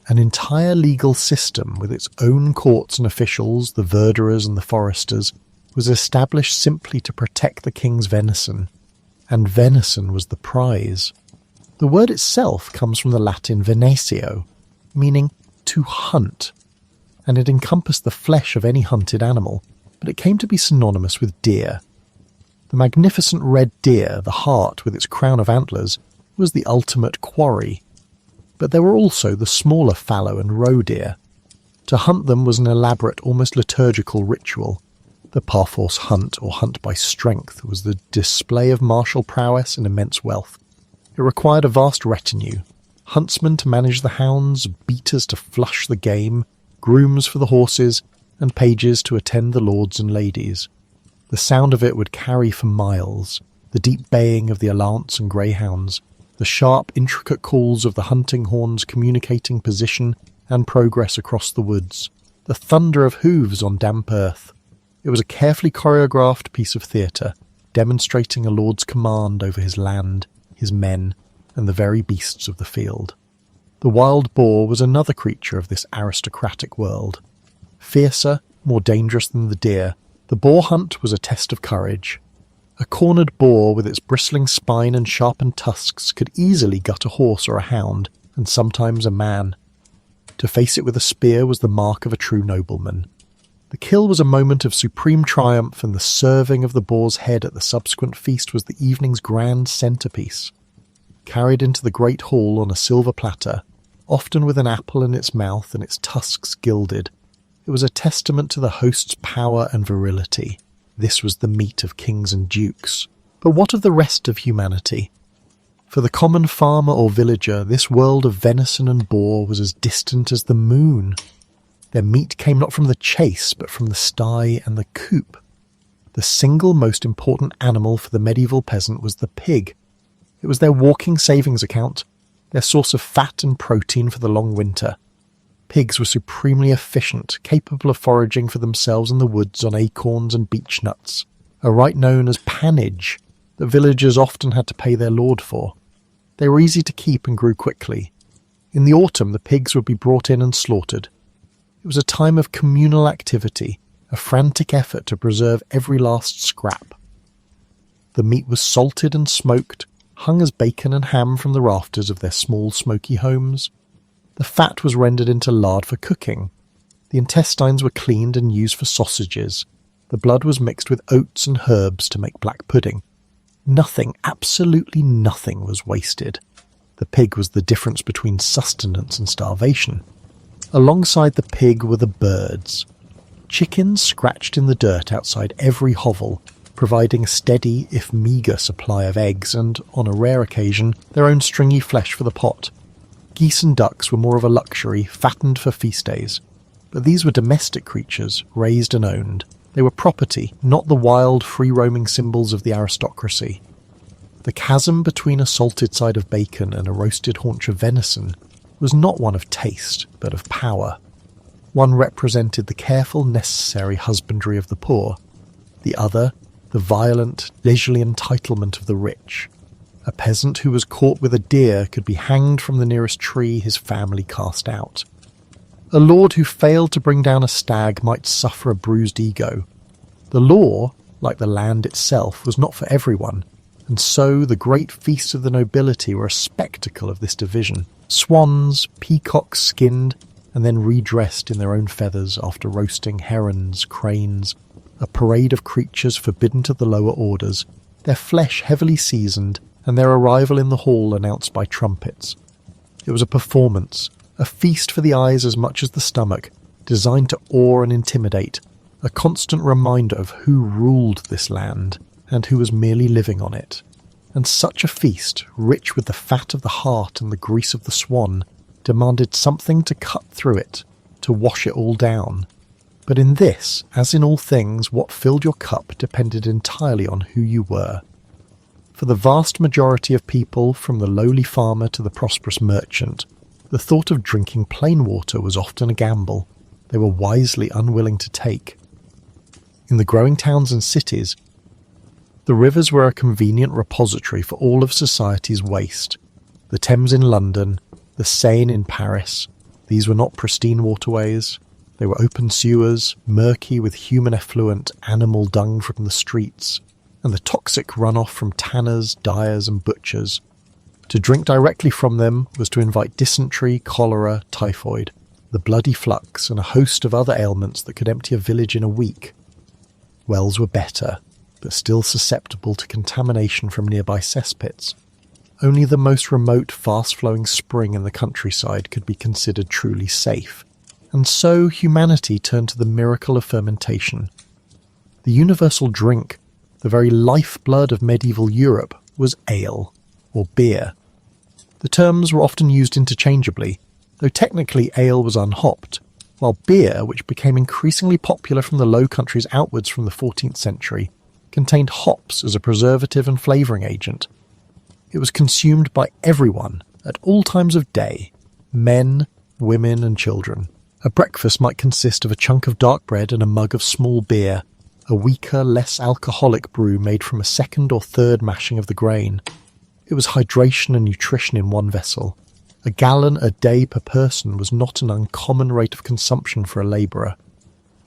Speaker 1: An entire legal system with its own courts and officials, the verderers and the foresters, was established simply to protect the king's venison, and venison was the prize. The word itself comes from the Latin venatio, meaning to hunt, and it encompassed the flesh of any hunted animal, but it came to be synonymous with deer. The magnificent red deer, the hart with its crown of antlers, was the ultimate quarry, but there were also the smaller fallow and roe deer. To hunt them was an elaborate, almost liturgical ritual, The Parforce hunt, or hunt by strength, was the display of martial prowess and immense wealth. It required a vast retinue, huntsmen to manage the hounds, beaters to flush the game, grooms for the horses, and pages to attend the lords and ladies. The sound of it would carry for miles, the deep baying of the allants and greyhounds, the sharp, intricate calls of the hunting horns communicating position and progress across the woods, the thunder of hooves on damp earth. It was a carefully choreographed piece of theatre, demonstrating a lord's command over his land, his men, and the very beasts of the field. The wild boar was another creature of this aristocratic world. Fiercer, more dangerous than the deer, the boar hunt was a test of courage. A cornered boar with its bristling spine and sharpened tusks could easily gut a horse or a hound, and sometimes a man. To face it with a spear was the mark of a true nobleman. The kill was a moment of supreme triumph, and the serving of the boar's head at the subsequent feast was the evening's grand centrepiece. Carried into the great hall on a silver platter, often with an apple in its mouth and its tusks gilded, it was a testament to the host's power and virility. This was the meat of kings and dukes. But what of the rest of humanity? For the common farmer or villager, this world of venison and boar was as distant as the moon. Their meat came not from the chase, but from the sty and the coop. The single most important animal for the medieval peasant was the pig. It was their walking savings account, their source of fat and protein for the long winter. Pigs were supremely efficient, capable of foraging for themselves in the woods on acorns and beech nuts, a right known as pannage that villagers often had to pay their lord for. They were easy to keep and grew quickly. In the autumn, the pigs would be brought in and slaughtered. It was a time of communal activity, a frantic effort to preserve every last scrap. The meat was salted and smoked, hung as bacon and ham from the rafters of their small smoky homes. The fat was rendered into lard for cooking. The intestines were cleaned and used for sausages. The blood was mixed with oats and herbs to make black pudding. Nothing, absolutely nothing, was wasted. The pig was the difference between sustenance and starvation. Alongside the pig were the birds. Chickens scratched in the dirt outside every hovel, providing a steady, if meagre, supply of eggs and, on a rare occasion, their own stringy flesh for the pot. Geese and ducks were more of a luxury, fattened for feast days. But these were domestic creatures, raised and owned. They were property, not the wild, free-roaming symbols of the aristocracy. The chasm between a salted side of bacon and a roasted haunch of venison was not one of taste, but of power. One represented the careful, necessary husbandry of the poor. The other, the violent, leisurely entitlement of the rich. A peasant who was caught with a deer could be hanged from the nearest tree his family cast out. A lord who failed to bring down a stag might suffer a bruised ego. The law, like the land itself, was not for everyone, and so the great feasts of the nobility were a spectacle of this division. Swans, peacocks skinned, and then redressed in their own feathers after roasting herons, cranes, a parade of creatures forbidden to the lower orders, their flesh heavily seasoned, and their arrival in the hall announced by trumpets. It was a performance, a feast for the eyes as much as the stomach, designed to awe and intimidate, a constant reminder of who ruled this land and who was merely living on it. And such a feast, rich with the fat of the hart and the grease of the swan, demanded something to cut through it, to wash it all down. But in this, as in all things, what filled your cup depended entirely on who you were. For the vast majority of people, from the lowly farmer to the prosperous merchant, the thought of drinking plain water was often a gamble they were wisely unwilling to take. In the growing towns and cities, the rivers were a convenient repository for all of society's waste. The Thames in London, the Seine in Paris, these were not pristine waterways. They were open sewers, murky with human effluent, animal dung from the streets, and the toxic runoff from tanners, dyers and butchers. To drink directly from them was to invite dysentery, cholera, typhoid, the bloody flux, and a host of other ailments that could empty a village in a week. Wells were better, but still susceptible to contamination from nearby cesspits. Only the most remote, fast-flowing spring in the countryside could be considered truly safe. And so humanity turned to the miracle of fermentation. The The universal drink, the very lifeblood of medieval Europe, was ale, or beer. The terms were often used interchangeably, though technically ale was unhopped, while beer, which became increasingly popular from the Low Countries outwards from the 14th century, contained hops as a preservative and flavouring agent. It was consumed by everyone, at all times of day, men, women and children. A breakfast might consist of a chunk of dark bread and a mug of small beer, a weaker, less alcoholic brew made from a second or third mashing of the grain. It was hydration and nutrition in one vessel. A gallon a day per person was not an uncommon rate of consumption for a labourer.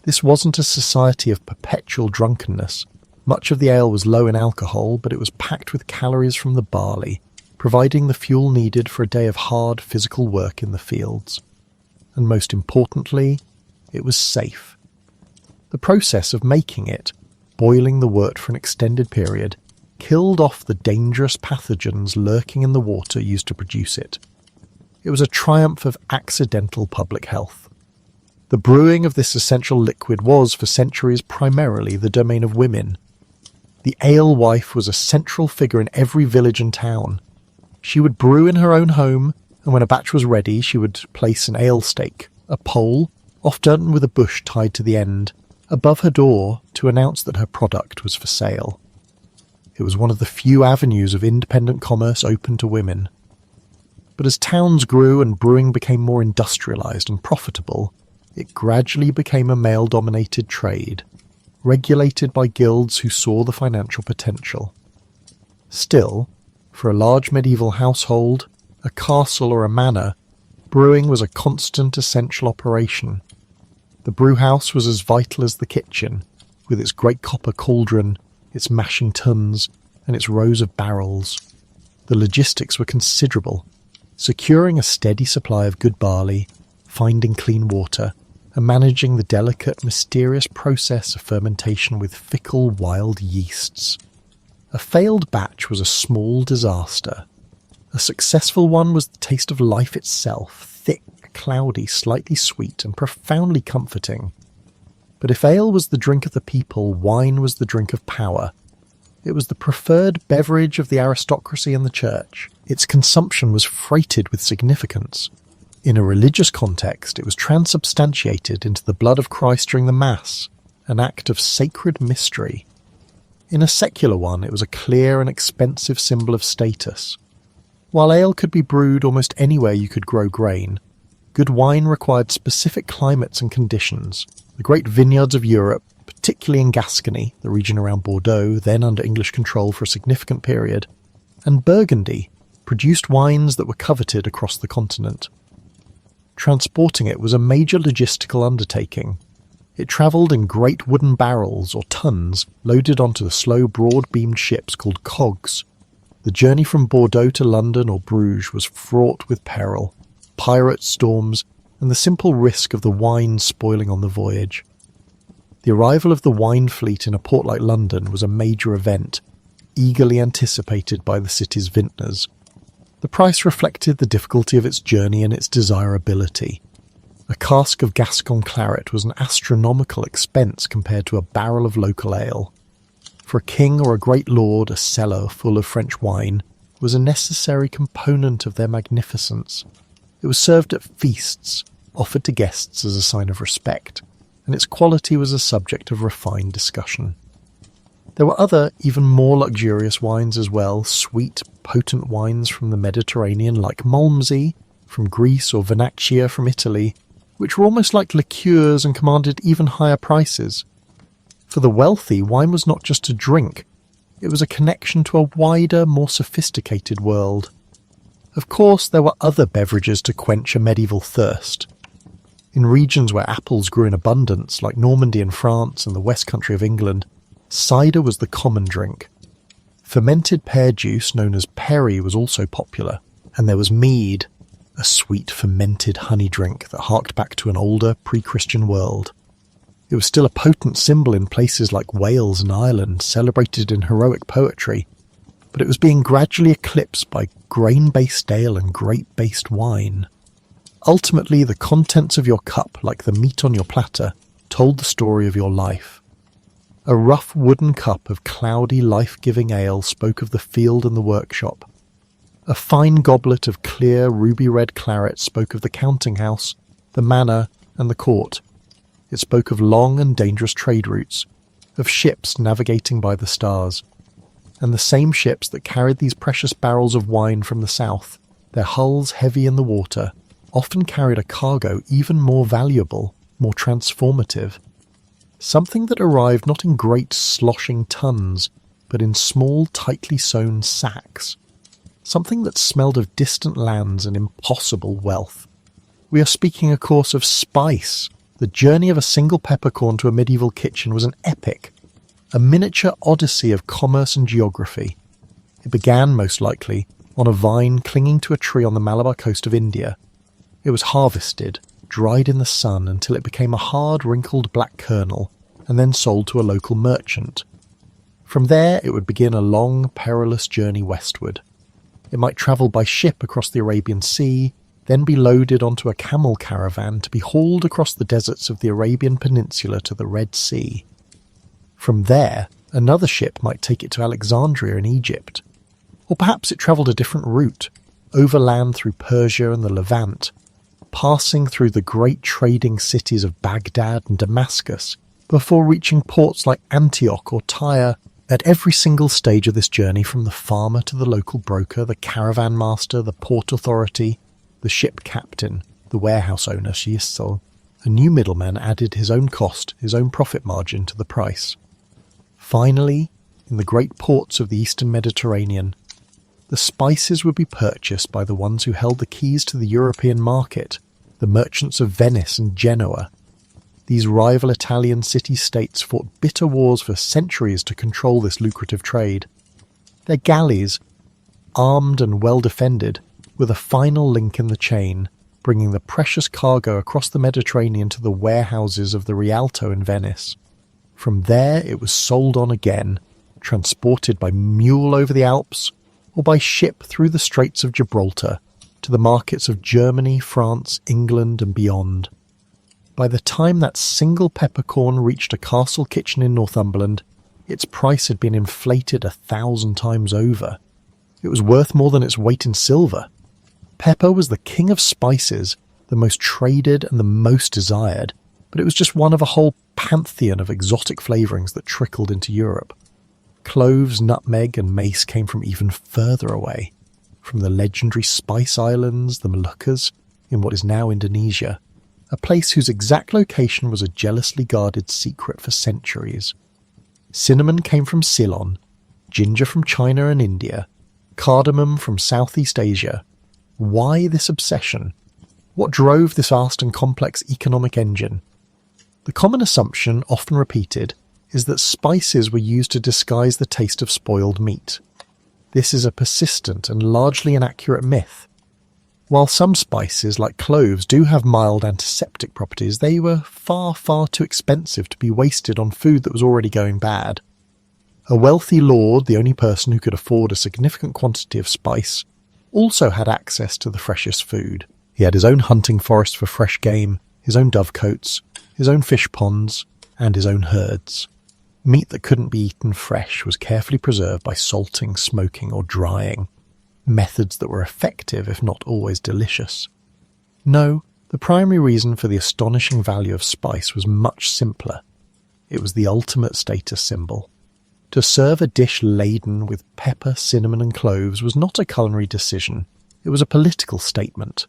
Speaker 1: This wasn't a society of perpetual drunkenness. Much of the ale was low in alcohol, but it was packed with calories from the barley, providing the fuel needed for a day of hard physical work in the fields. And most importantly, it was safe. The process of making it, boiling the wort for an extended period, killed off the dangerous pathogens lurking in the water used to produce it. It was a triumph of accidental public health. The brewing of this essential liquid was, for centuries, primarily the domain of women. The alewife was a central figure in every village and town. She would brew in her own home, and when a batch was ready, she would place an ale stake, a pole, often with a bush tied to the end, above her door to announce that her product was for sale. It was one of the few avenues of independent commerce open to women. But as towns grew and brewing became more industrialised and profitable, it gradually became a male-dominated trade, regulated by guilds who saw the financial potential. Still, for a large medieval household, a castle or a manor, brewing was a constant essential operation. The brewhouse was as vital as the kitchen, with its great copper cauldron, its mashing tuns, and its rows of barrels. The logistics were considerable, securing a steady supply of good barley, finding clean water, and managing the delicate, mysterious process of fermentation with fickle, wild yeasts. A failed batch was a small disaster. A successful one was the taste of life itself, thick, cloudy, slightly sweet, and profoundly comforting. But if ale was the drink of the people, wine was the drink of power. It was the preferred beverage of the aristocracy and the church. Its consumption was freighted with significance. In a religious context, it was transubstantiated into the blood of Christ during the Mass, an act of sacred mystery. In a secular one, it was a clear and expensive symbol of status. While ale could be brewed almost anywhere you could grow grain, good wine required specific climates and conditions. The great vineyards of Europe, particularly in Gascony, the region around Bordeaux, then under English control for a significant period, and Burgundy, produced wines that were coveted across the continent. Transporting it was a major logistical undertaking. It travelled in great wooden barrels or tuns loaded onto the slow broad-beamed ships called cogs. The journey from Bordeaux to London or Bruges was fraught with peril, pirate storms, and the simple risk of the wine spoiling on the voyage. The arrival of the wine fleet in a port like London was a major event, eagerly anticipated by the city's vintners. The price reflected the difficulty of its journey and its desirability. A cask of Gascon claret was an astronomical expense compared to a barrel of local ale. For a king or a great lord, a cellar full of French wine was a necessary component of their magnificence. It was served at feasts, offered to guests as a sign of respect, and its quality was a subject of refined discussion. There were other, even more luxurious wines as well, sweet, potent wines from the Mediterranean like Malmsey from Greece or Vernaccia from Italy, which were almost like liqueurs and commanded even higher prices. For the wealthy, wine was not just a drink, it was a connection to a wider, more sophisticated world. Of course, there were other beverages to quench a medieval thirst. In regions where apples grew in abundance, like Normandy in France and the West Country of England, cider was the common drink. Fermented pear juice, known as perry, was also popular, and there was mead, a sweet fermented honey drink that harked back to an older, pre-Christian world. It was still a potent symbol in places like Wales and Ireland, celebrated in heroic poetry, but it was being gradually eclipsed by grain-based ale and grape-based wine. Ultimately, the contents of your cup, like the meat on your platter, told the story of your life. A rough wooden cup of cloudy, life-giving ale spoke of the field and the workshop. A fine goblet of clear, ruby-red claret spoke of the counting-house, the manor, and the court. It spoke of long and dangerous trade routes, of ships navigating by the stars. And the same ships that carried these precious barrels of wine from the south, their hulls heavy in the water, often carried a cargo even more valuable, more transformative. Something that arrived not in great sloshing tons, but in small, tightly sewn sacks. Something that smelled of distant lands and impossible wealth. We are speaking, of course, of spice. The journey of a single peppercorn to a medieval kitchen was an epic, a miniature odyssey of commerce and geography. It began, most likely, on a vine clinging to a tree on the Malabar coast of India. It was harvested, dried in the sun until it became a hard, wrinkled black kernel, and then sold to a local merchant. From there it would begin a long, perilous journey westward. It might travel by ship across the Arabian Sea, then be loaded onto a camel caravan to be hauled across the deserts of the Arabian Peninsula to the Red Sea. From there, another ship might take it to Alexandria in Egypt. Or perhaps it travelled a different route, overland through Persia and the Levant, passing through the great trading cities of Baghdad and Damascus, before reaching ports like Antioch or Tyre. At every single stage of this journey, from the farmer to the local broker, the caravan master, the port authority, the ship captain, the warehouse owner, Shiiso, a new middleman added his own cost, his own profit margin to the price. Finally, in the great ports of the eastern Mediterranean, the spices would be purchased by the ones who held the keys to the European market, the merchants of Venice and Genoa. These rival Italian city-states fought bitter wars for centuries to control this lucrative trade. Their galleys, armed and well defended, were the final link in the chain, bringing the precious cargo across the Mediterranean to the warehouses of the Rialto in Venice. From there it was sold on again, transported by mule over the Alps, or by ship through the Straits of Gibraltar, to the markets of Germany, France, England, and beyond. By the time that single peppercorn reached a castle kitchen in Northumberland, its price had been inflated 1,000 times over. It was worth more than its weight in silver. Pepper was the king of spices, the most traded and the most desired, but it was just one of a whole pantheon of exotic flavourings that trickled into Europe. Cloves, nutmeg, and mace came from even further away, from the legendary Spice Islands, the Moluccas, in what is now Indonesia, a place whose exact location was a jealously guarded secret for centuries. Cinnamon came from Ceylon, ginger from China and India, cardamom from Southeast Asia. Why this obsession? What drove this vast and complex economic engine? The common assumption, often repeated, is that spices were used to disguise the taste of spoiled meat. This is a persistent and largely inaccurate myth. While some spices, like cloves, do have mild antiseptic properties, they were far, far too expensive to be wasted on food that was already going bad. A wealthy lord, the only person who could afford a significant quantity of spice, also had access to the freshest food. He had his own hunting forest for fresh game, his own dovecotes, his own fish ponds, and his own herds. Meat that couldn't be eaten fresh was carefully preserved by salting, smoking, or drying. Methods that were effective, if not always delicious. No, the primary reason for the astonishing value of spice was much simpler. It was the ultimate status symbol. To serve a dish laden with pepper, cinnamon, and cloves was not a culinary decision. It was a political statement.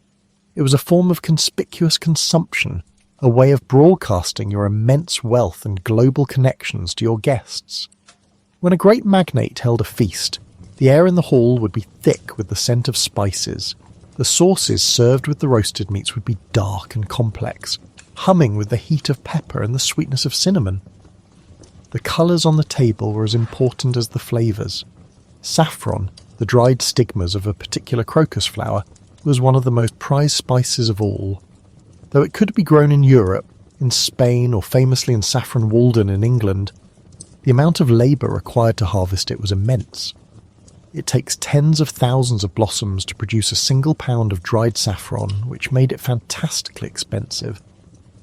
Speaker 1: It was a form of conspicuous consumption, a way of broadcasting your immense wealth and global connections to your guests. When a great magnate held a feast, the air in the hall would be thick with the scent of spices. The sauces served with the roasted meats would be dark and complex, humming with the heat of pepper and the sweetness of cinnamon. The colours on the table were as important as the flavours. Saffron, the dried stigmas of a particular crocus flower, was one of the most prized spices of all. Though it could be grown in Europe, in Spain, or famously in Saffron Walden in England, the amount of labour required to harvest it was immense. It takes tens of thousands of blossoms to produce a single pound of dried saffron, which made it fantastically expensive.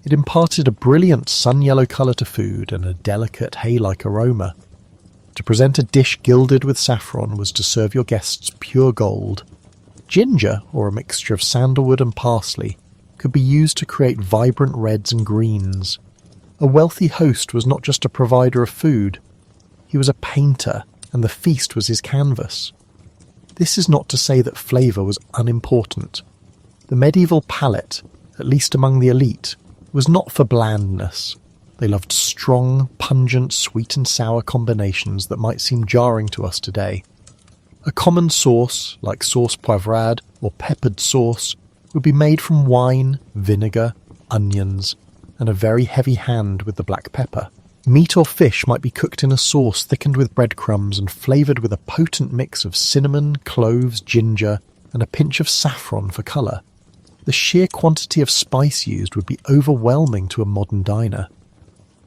Speaker 1: It imparted a brilliant sun-yellow colour to food and a delicate hay-like aroma. To present a dish gilded with saffron was to serve your guests pure gold. Ginger, or a mixture of sandalwood and parsley, could be used to create vibrant reds and greens. A wealthy host was not just a provider of food. He was a painter, and the feast was his canvas. This is not to say that flavour was unimportant. The medieval palate, at least among the elite, was not for blandness. They loved strong, pungent, sweet and sour combinations that might seem jarring to us today. A common sauce, like sauce poivrade or peppered sauce, would be made from wine, vinegar, onions, and a very heavy hand with the black pepper. Meat or fish might be cooked in a sauce thickened with breadcrumbs and flavoured with a potent mix of cinnamon, cloves, ginger, and a pinch of saffron for colour. The sheer quantity of spice used would be overwhelming to a modern diner.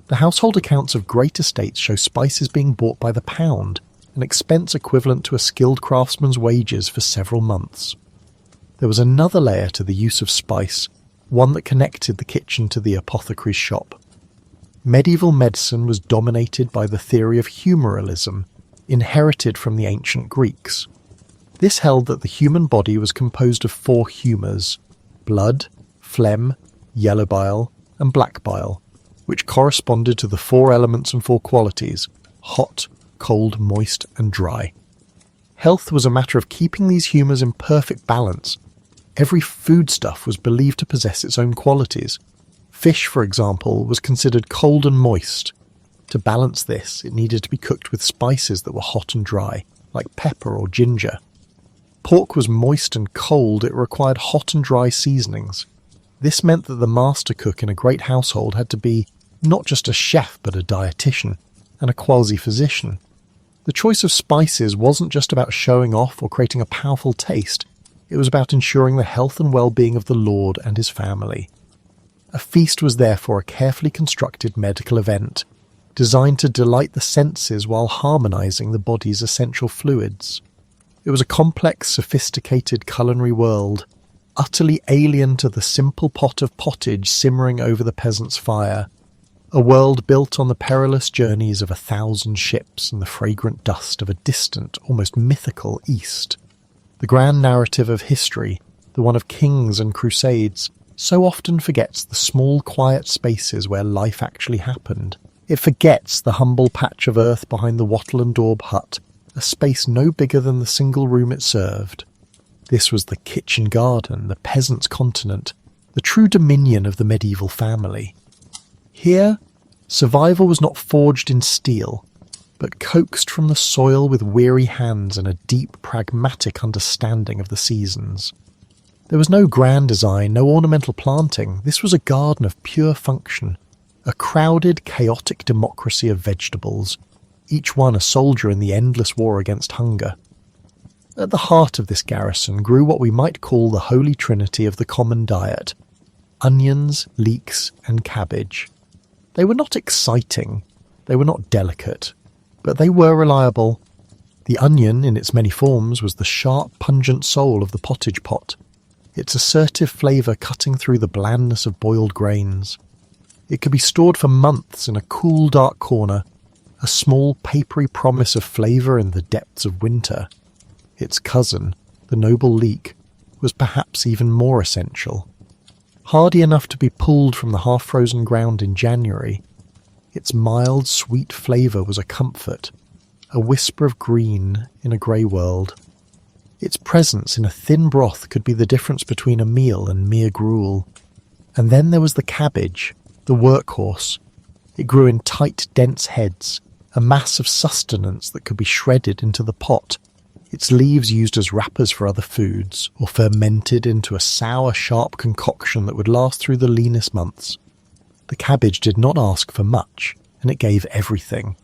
Speaker 1: The household accounts of great estates show spices being bought by the pound, an expense equivalent to a skilled craftsman's wages for several months. There was another layer to the use of spice, one that connected the kitchen to the apothecary's shop. Medieval medicine was dominated by the theory of humouralism, inherited from the ancient Greeks. This held that the human body was composed of 4 humours: blood, phlegm, yellow bile, and black bile, which corresponded to the 4 elements and 4 qualities: hot, cold, moist, and dry. Health was a matter of keeping these humours in perfect balance. Every foodstuff was believed to possess its own qualities. Fish, for example, was considered cold and moist. To balance this, it needed to be cooked with spices that were hot and dry, like pepper or ginger. Pork was moist and cold, it required hot and dry seasonings. This meant that the master cook in a great household had to be not just a chef but a dietitian and a quasi-physician. The choice of spices wasn't just about showing off or creating a powerful taste, it was about ensuring the health and well-being of the lord and his family. A feast was therefore a carefully constructed medical event, designed to delight the senses while harmonising the body's essential fluids. It was a complex, sophisticated culinary world, utterly alien to the simple pot of pottage simmering over the peasant's fire, a world built on the perilous journeys of 1,000 ships and the fragrant dust of a distant, almost mythical East. The grand narrative of history, the one of kings and crusades, so often forgets the small, quiet spaces where life actually happened. It forgets the humble patch of earth behind the wattle and daub hut, a space no bigger than the single room it served. This was the kitchen garden, the peasant's continent, the true dominion of the medieval family. Here, survival was not forged in steel, but coaxed from the soil with weary hands and a deep, pragmatic understanding of the seasons. There was no grand design, no ornamental planting. This was a garden of pure function, a crowded, chaotic democracy of vegetables, each one a soldier in the endless war against hunger. At the heart of this garrison grew what we might call the holy trinity of the common diet: onions, leeks, and cabbage. They were not exciting, they were not delicate, but they were reliable. The onion, in its many forms, was the sharp, pungent soul of the pottage pot, its assertive flavour cutting through the blandness of boiled grains. It could be stored for months in a cool, dark corner, a small, papery promise of flavour in the depths of winter. Its cousin, the noble leek, was perhaps even more essential. Hardy enough to be pulled from the half-frozen ground in January, its mild, sweet flavour was a comfort, a whisper of green in a grey world. Its presence in a thin broth could be the difference between a meal and mere gruel. And then there was the cabbage, the workhorse. It grew in tight, dense heads, a mass of sustenance that could be shredded into the pot, its leaves used as wrappers for other foods, or fermented into a sour, sharp concoction that would last through the leanest months. The cabbage did not ask for much, and it gave everything.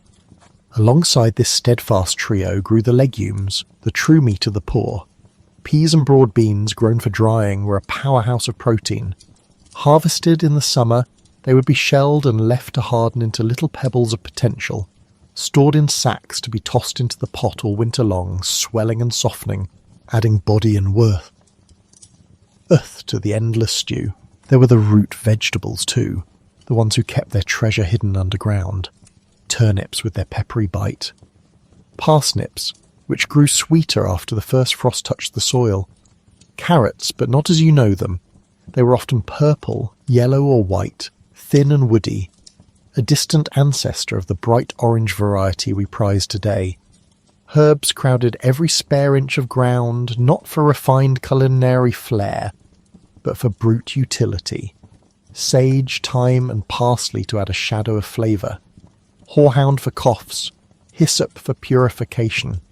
Speaker 1: Alongside this steadfast trio grew the legumes, the true meat of the poor. Peas and broad beans, grown for drying, were a powerhouse of protein. Harvested in the summer, they would be shelled and left to harden into little pebbles of potential, stored in sacks to be tossed into the pot all winter long, swelling and softening, adding body and worth to the endless stew. There were the root vegetables too, the ones who kept their treasure hidden underground. Turnips with their peppery bite. Parsnips, which grew sweeter after the first frost touched the soil. Carrots, but not as you know them. They were often purple, yellow or white, thin and woody, a distant ancestor of the bright orange variety we prize today. Herbs crowded every spare inch of ground, not for refined culinary flair, but for brute utility. Sage, thyme and parsley to add a shadow of flavour. Horehound for coughs, hyssop for purification.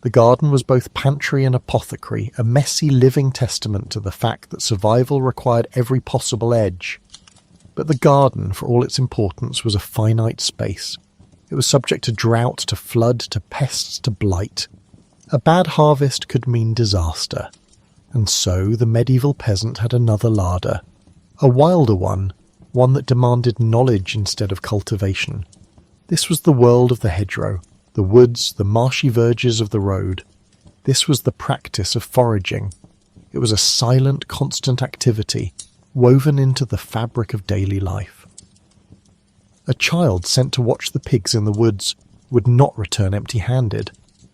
Speaker 1: The garden was both pantry and apothecary, a messy living testament to the fact that survival required every possible edge. But the garden, for all its importance, was a finite space. It was subject to drought, to flood, to pests, to blight. A bad harvest could mean disaster. And so the medieval peasant had another larder. A wilder one that demanded knowledge instead of cultivation. This was the world of the hedgerow, the woods, the marshy verges of the road. This was the practice of foraging. It was a silent, constant activity, woven into the fabric of daily life. A child sent to watch the pigs in the woods would not return empty-handed.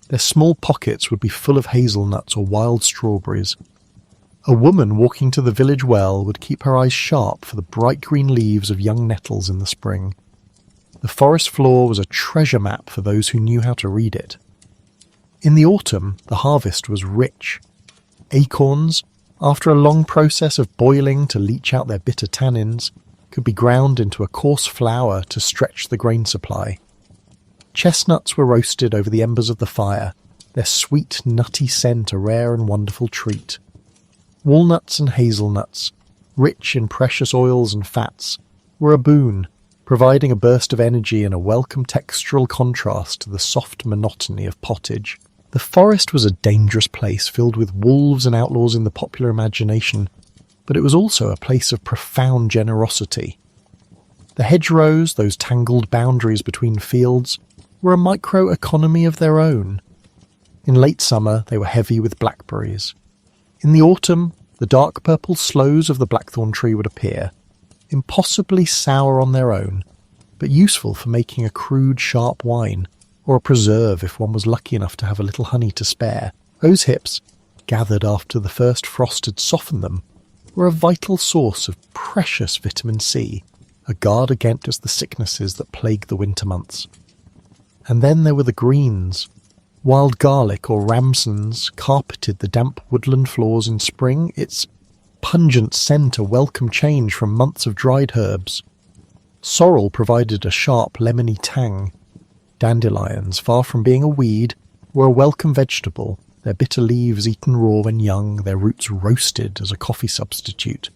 Speaker 1: Their small pockets would be full of hazelnuts or wild strawberries. A woman walking to the village well would keep her eyes sharp for the bright green leaves of young nettles in the spring. The forest floor was a treasure map for those who knew how to read it. In the autumn, the harvest was rich. Acorns, after a long process of boiling to leach out their bitter tannins, could be ground into a coarse flour to stretch the grain supply. Chestnuts were roasted over the embers of the fire, their sweet, nutty scent a rare and wonderful treat. Walnuts and hazelnuts, rich in precious oils and fats, were a boon, providing a burst of energy and a welcome textural contrast to the soft monotony of pottage. The forest was a dangerous place filled with wolves and outlaws in the popular imagination, but it was also a place of profound generosity. The hedgerows, those tangled boundaries between fields, were a micro-economy of their own. In late summer they were heavy with blackberries. In the autumn, the dark purple sloes of the blackthorn tree would appear, impossibly sour on their own, but useful for making a crude, sharp wine, or a preserve if one was lucky enough to have a little honey to spare. Rose hips, gathered after the first frost had softened them, were a vital source of precious vitamin C, a guard against the sicknesses that plague the winter months. And then there were the greens. Wild garlic or ramsons carpeted the damp woodland floors in spring, its pungent scent a welcome change from months of dried herbs. Sorrel provided a sharp lemony tang. Dandelions, far from being a weed, were a welcome vegetable, their bitter leaves eaten raw when young, their roots roasted as a coffee substitute.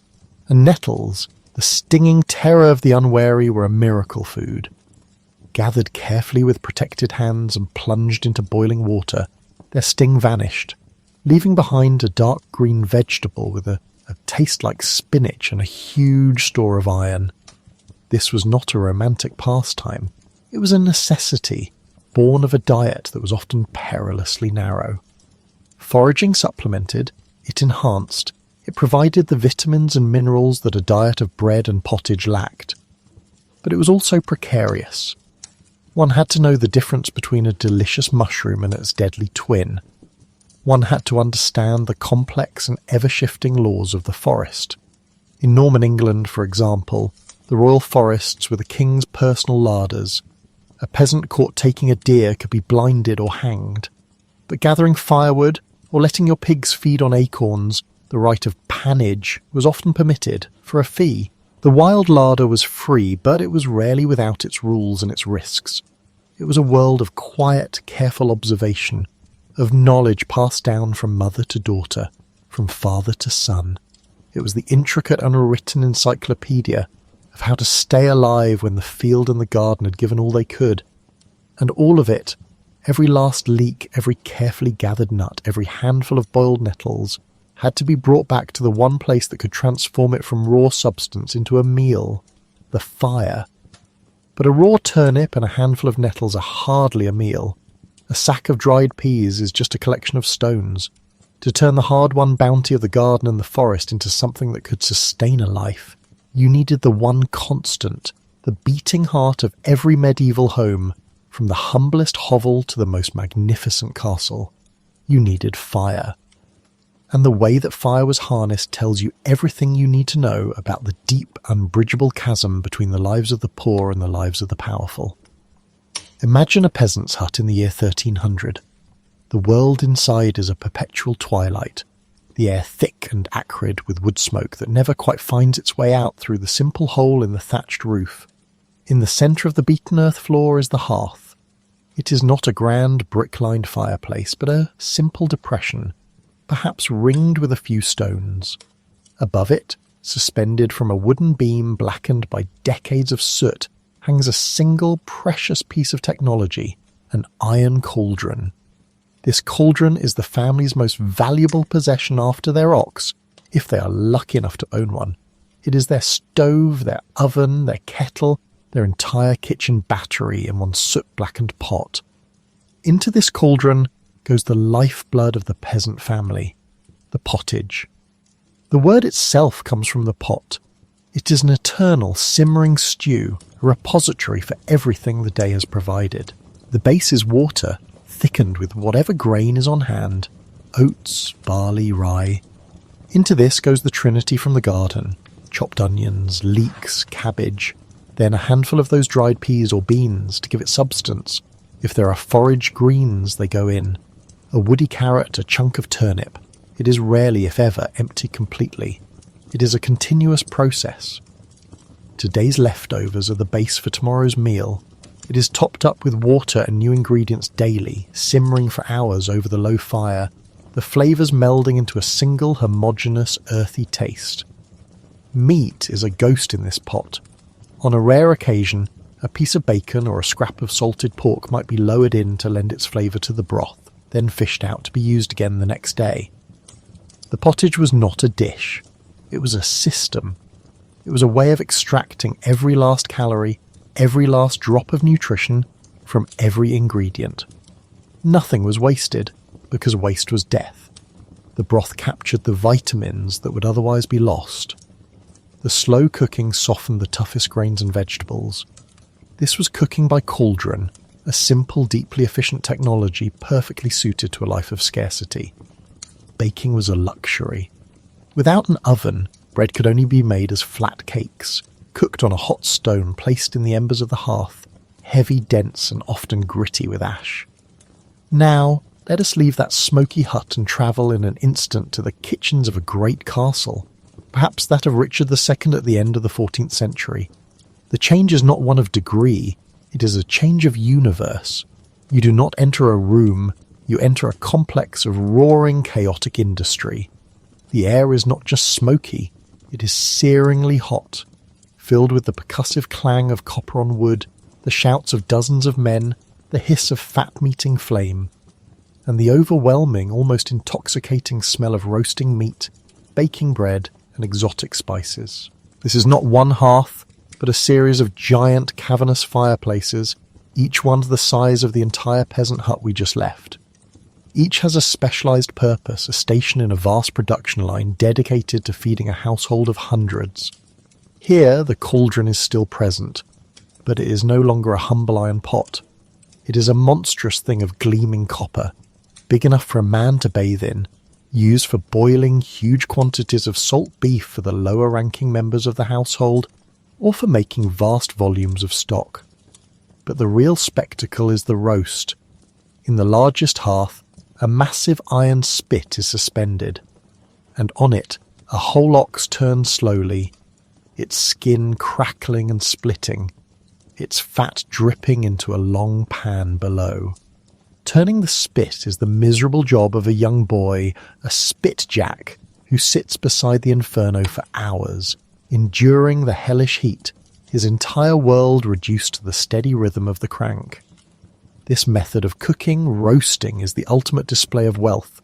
Speaker 1: And nettles, the stinging terror of the unwary, were a miracle food. Gathered carefully with protected hands and plunged into boiling water, their sting vanished, leaving behind a dark green vegetable with a taste like spinach and a huge store of iron. This was not a romantic pastime. It was a necessity, born of a diet that was often perilously narrow. Foraging supplemented, it enhanced, it provided the vitamins and minerals that a diet of bread and pottage lacked. But it was also precarious. One had to know the difference between a delicious mushroom and its deadly twin. One had to understand the complex and ever-shifting laws of the forest. In Norman England, for example, the royal forests were the king's personal larders. A peasant caught taking a deer could be blinded or hanged. But gathering firewood, or letting your pigs feed on acorns, the right of pannage was often permitted, for a fee. The wild larder was free, but it was rarely without its rules and its risks. It was a world of quiet, careful observation, of knowledge passed down from mother to daughter, from father to son. It was the intricate unwritten encyclopedia of how to stay alive when the field and the garden had given all they could. And all of it, every last leek, every carefully gathered nut, every handful of boiled nettles, had to be brought back to the one place that could transform it from raw substance into a meal, the fire. But a raw turnip and a handful of nettles are hardly a meal. A sack of dried peas is just a collection of stones. To turn the hard-won bounty of the garden and the forest into something that could sustain a life, you needed the one constant, the beating heart of every medieval home, from the humblest hovel to the most magnificent castle. You needed fire. And the way that fire was harnessed tells you everything you need to know about the deep, unbridgeable chasm between the lives of the poor and the lives of the powerful. Imagine a peasant's hut in the year 1300. The world inside is a perpetual twilight, the air thick and acrid with wood smoke that never quite finds its way out through the simple hole in the thatched roof. In the centre of the beaten earth floor is the hearth. It is not a grand brick-lined fireplace, but a simple depression, perhaps ringed with a few stones. Above it, suspended from a wooden beam blackened by decades of soot, hangs a single precious piece of technology, an iron cauldron. This cauldron is the family's most valuable possession after their ox, if they are lucky enough to own one. It is their stove, their oven, their kettle, their entire kitchen battery in one soot-blackened pot. Into this cauldron goes the lifeblood of the peasant family, the pottage. The word itself comes from the pot. It is an eternal, simmering stew, a repository for everything the day has provided. The base is water, thickened with whatever grain is on hand, oats, barley, rye. Into this goes the trinity from the garden, chopped onions, leeks, cabbage, then a handful of those dried peas or beans to give it substance. If there are forage greens, they go in. A woody carrot, a chunk of turnip. It is rarely, if ever, empty completely. It is a continuous process. Today's leftovers are the base for tomorrow's meal. It is topped up with water and new ingredients daily, simmering for hours over the low fire, the flavours melding into a single homogeneous earthy taste. Meat is a ghost in this pot. On a rare occasion, a piece of bacon or a scrap of salted pork might be lowered in to lend its flavour to the broth, then fished out to be used again the next day. The pottage was not a dish. It was a system. It was a way of extracting every last calorie, every last drop of nutrition from every ingredient. Nothing was wasted, because waste was death. The broth captured the vitamins that would otherwise be lost. The slow cooking softened the toughest grains and vegetables. This was cooking by cauldron, a simple, deeply efficient technology perfectly suited to a life of scarcity. Baking was a luxury. Without an oven, bread could only be made as flat cakes, cooked on a hot stone placed in the embers of the hearth, heavy, dense, and often gritty with ash. Now, let us leave that smoky hut and travel in an instant to the kitchens of a great castle, perhaps that of Richard II at the end of the 14th century. The change is not one of degree, it is a change of universe. You do not enter a room, you enter a complex of roaring, chaotic industry. The air is not just smoky, it is searingly hot, filled with the percussive clang of copper on wood, the shouts of dozens of men, the hiss of fat-meeting flame, and the overwhelming, almost intoxicating smell of roasting meat, baking bread, and exotic spices. This is not one hearth, but a series of giant cavernous fireplaces, each one the size of the entire peasant hut we just left. Each has a specialised purpose, a station in a vast production line dedicated to feeding a household of hundreds. Here the cauldron is still present, but it is no longer a humble iron pot. It is a monstrous thing of gleaming copper, big enough for a man to bathe in, used for boiling huge quantities of salt beef for the lower-ranking members of the household, or for making vast volumes of stock. But the real spectacle is the roast. In the largest hearth, a massive iron spit is suspended, and on it a whole ox turns slowly, its skin crackling and splitting, its fat dripping into a long pan below. Turning the spit is the miserable job of a young boy, a spitjack, who sits beside the inferno for hours, enduring the hellish heat, his entire world reduced to the steady rhythm of the crank. This method of cooking, roasting, is the ultimate display of wealth.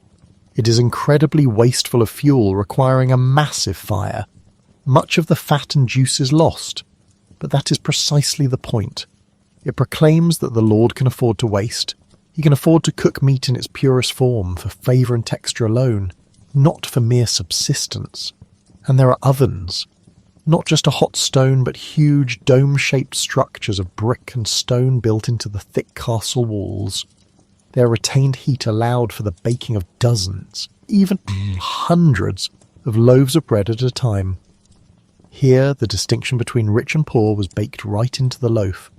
Speaker 1: It is incredibly wasteful of fuel, requiring a massive fire. Much of the fat and juice is lost, but that is precisely the point. It proclaims that the Lord can afford to waste. He He can afford to cook meat in its purest form for flavour and texture alone, not for mere subsistence. And there are ovens, not just a hot stone but huge dome-shaped structures of brick and stone built into the thick castle walls. Their retained heat allowed for the baking of dozens, even hundreds, of loaves of bread at a time. Here, the distinction between rich and poor was baked right into the loaf.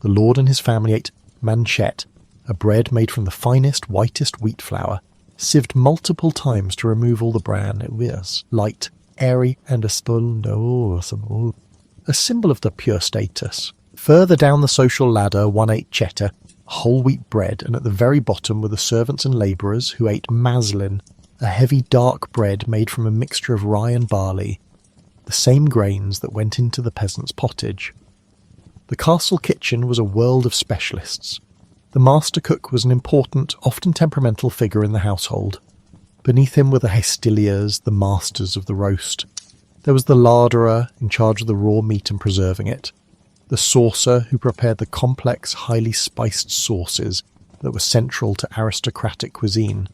Speaker 1: The lord and his family ate manchet, a bread made from the finest, whitest wheat flour, sieved multiple times to remove all the bran. It was light, airy, and a symbol of the pure status. Further down the social ladder, one ate cheddar, whole wheat bread, and at the very bottom were the servants and labourers who ate maslin, a heavy dark bread made from a mixture of rye and barley, the same grains that went into the peasant's pottage. The castle kitchen was a world of specialists. The master cook was an important, often temperamental figure in the household. Beneath him were the hostiliers, the masters of the roast. There was the larderer, in charge of the raw meat and preserving it. The saucer, who prepared the complex, highly spiced sauces that were central to aristocratic cuisine.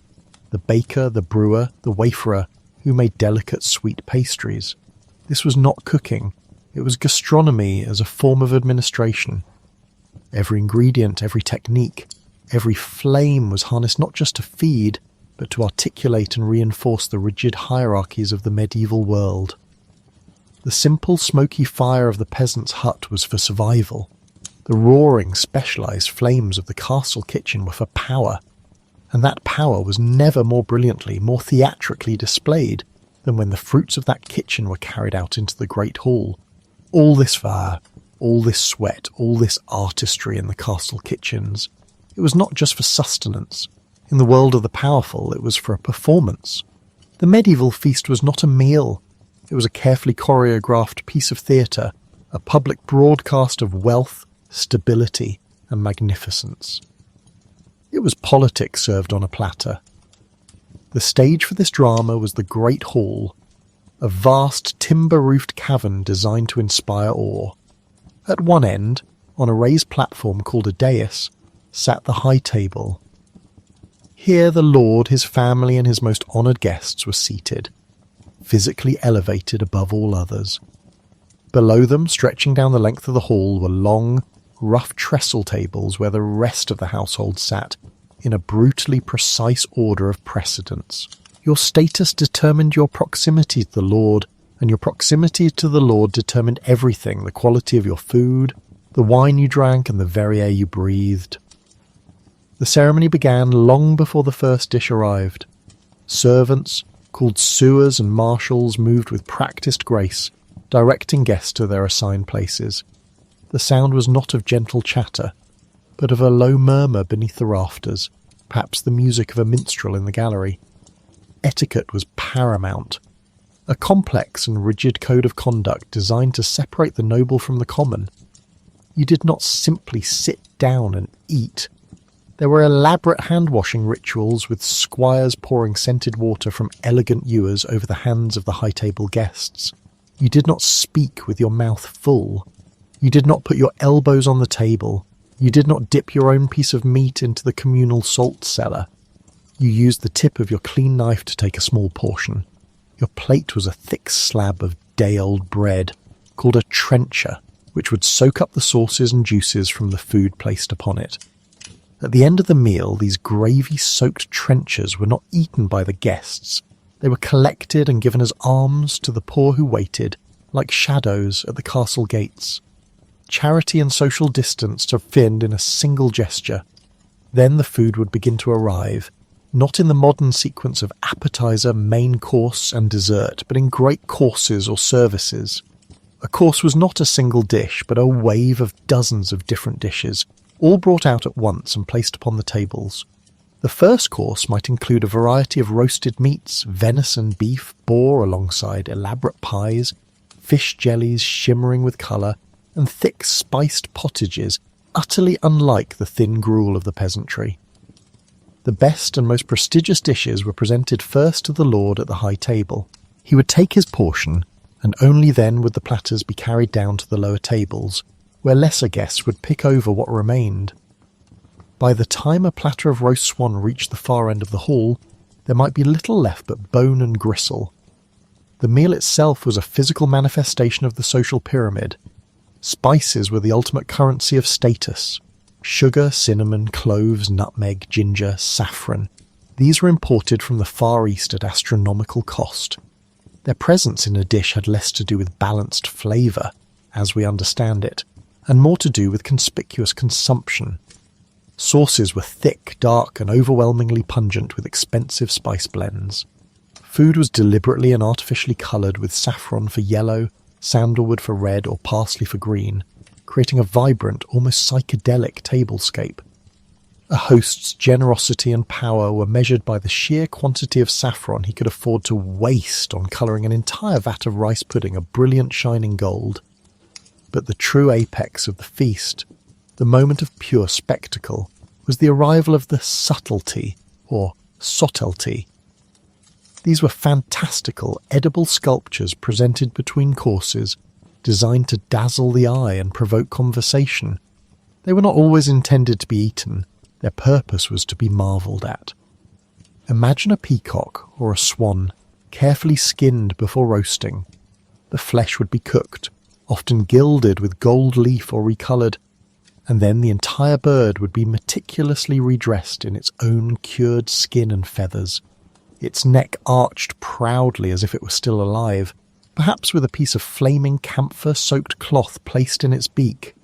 Speaker 1: The baker, the brewer, the waferer, who made delicate sweet pastries. This was not cooking. It was gastronomy as a form of administration. Every ingredient, every technique, every flame was harnessed not just to feed, but to articulate and reinforce the rigid hierarchies of the medieval world. The simple, smoky fire of the peasant's hut was for survival. The roaring, specialised flames of the castle kitchen were for power, and that power was never more brilliantly, more theatrically displayed than when the fruits of that kitchen were carried out into the great hall. All this fire, all this sweat, all this artistry in the castle kitchens, it was not just for sustenance. In the world of the powerful, it was for a performance. The medieval feast was not a meal. It was a carefully choreographed piece of theatre, a public broadcast of wealth, stability, and magnificence. It was politics served on a platter. The stage for this drama was the Great Hall, a vast timber-roofed cavern designed to inspire awe. At one end, on a raised platform called a dais, sat the high table. Here the lord, his family, and his most honoured guests were seated, physically elevated above all others. Below them, stretching down the length of the hall, were long, rough trestle tables where the rest of the household sat, in a brutally precise order of precedence. Your status determined your proximity to the Lord, and your proximity to the Lord determined everything, the quality of your food, the wine you drank, and the very air you breathed. The ceremony began long before the first dish arrived. Servants, called sewers and marshals, moved with practised grace, directing guests to their assigned places. The sound was not of gentle chatter, but of a low murmur beneath the rafters, perhaps the music of a minstrel in the gallery. Etiquette was paramount, a complex and rigid code of conduct designed to separate the noble from the common. You did not simply sit down and eat. There were elaborate hand-washing rituals, with squires pouring scented water from elegant ewers over the hands of the high-table guests. You did not speak with your mouth full. You did not put your elbows on the table. You did not dip your own piece of meat into the communal salt cellar. You used the tip of your clean knife to take a small portion. Your plate was a thick slab of day-old bread, called a trencher, which would soak up the sauces and juices from the food placed upon it. At the end of the meal, these gravy-soaked trenchers were not eaten by the guests. They were collected and given as alms to the poor who waited, like shadows at the castle gates. Charity and social distance to find in a single gesture. Then the food would begin to arrive, not in the modern sequence of appetizer, main course, and dessert, but in great courses or services. A course was not a single dish, but a wave of dozens of different dishes, all brought out at once and placed upon the tables. The first course might include a variety of roasted meats, venison, beef, boar, alongside elaborate pies, fish jellies shimmering with colour, and thick spiced pottages, utterly unlike the thin gruel of the peasantry. The best and most prestigious dishes were presented first to the lord at the high table. He would take his portion, and only then would the platters be carried down to the lower tables, where lesser guests would pick over what remained. By the time a platter of roast swan reached the far end of the hall, there might be little left but bone and gristle. The meal itself was a physical manifestation of the social pyramid. Spices were the ultimate currency of status. Sugar, cinnamon, cloves, nutmeg, ginger, saffron. These were imported from the Far East at astronomical cost. Their presence in a dish had less to do with balanced flavour, as we understand it, and more to do with conspicuous consumption. Sauces were thick, dark, and overwhelmingly pungent with expensive spice blends. Food was deliberately and artificially coloured with saffron for yellow, sandalwood for red, or parsley for green, creating a vibrant, almost psychedelic tablescape. A host's generosity and power were measured by the sheer quantity of saffron he could afford to waste on colouring an entire vat of rice pudding a brilliant shining gold. But the true apex of the feast, the moment of pure spectacle, was the arrival of the subtlety, or subtlety. These were fantastical, edible sculptures presented between courses, designed to dazzle the eye and provoke conversation. They were not always intended to be eaten. Their purpose was to be marvelled at. Imagine a peacock or a swan, carefully skinned before roasting. The flesh would be cooked, often gilded with gold leaf or recoloured, and then the entire bird would be meticulously redressed in its own cured skin and feathers, its neck arched proudly as if it were still alive, perhaps with a piece of flaming camphor-soaked cloth placed in its beak.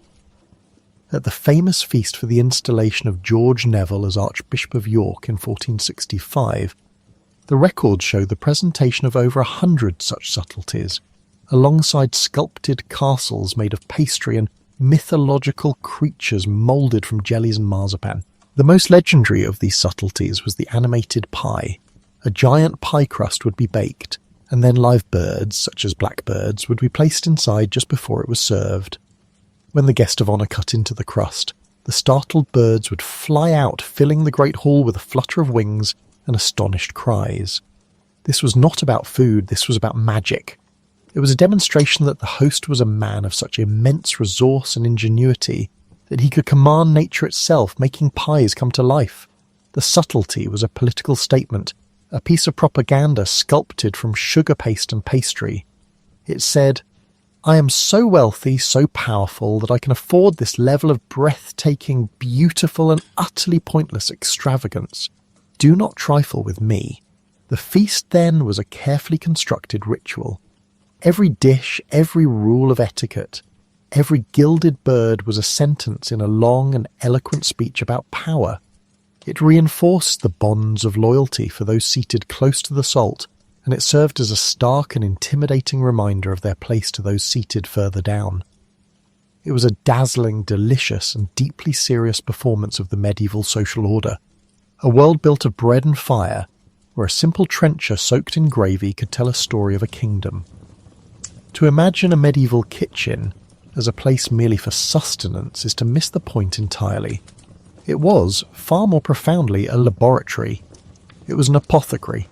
Speaker 1: At the famous feast for the installation of George Neville as Archbishop of York in 1465, the records show the presentation of over 100 such subtleties, alongside sculpted castles made of pastry and mythological creatures moulded from jellies and marzipan. The most legendary of these subtleties was the animated pie. A giant pie crust would be baked, and then live birds, such as blackbirds, would be placed inside just before it was served. When the guest of honour cut into the crust, the startled birds would fly out, filling the great hall with a flutter of wings and astonished cries. This was not about food, this was about magic. It was a demonstration that the host was a man of such immense resource and ingenuity that he could command nature itself, making pies come to life. The subtlety was a political statement, a piece of propaganda sculpted from sugar paste and pastry. It said, "I am so wealthy, so powerful, that I can afford this level of breathtaking, beautiful, and utterly pointless extravagance. Do not trifle with me." The feast, then, was a carefully constructed ritual. Every dish, every rule of etiquette, every gilded bird was a sentence in a long and eloquent speech about power. It reinforced the bonds of loyalty for those seated close to the salt, and it served as a stark and intimidating reminder of their place to those seated further down. It was a dazzling, delicious, and deeply serious performance of the medieval social order, a world built of bread and fire, where a simple trencher soaked in gravy could tell a story of a kingdom. To imagine a medieval kitchen as a place merely for sustenance is to miss the point entirely. It was, far more profoundly, a laboratory. It was an apothecary.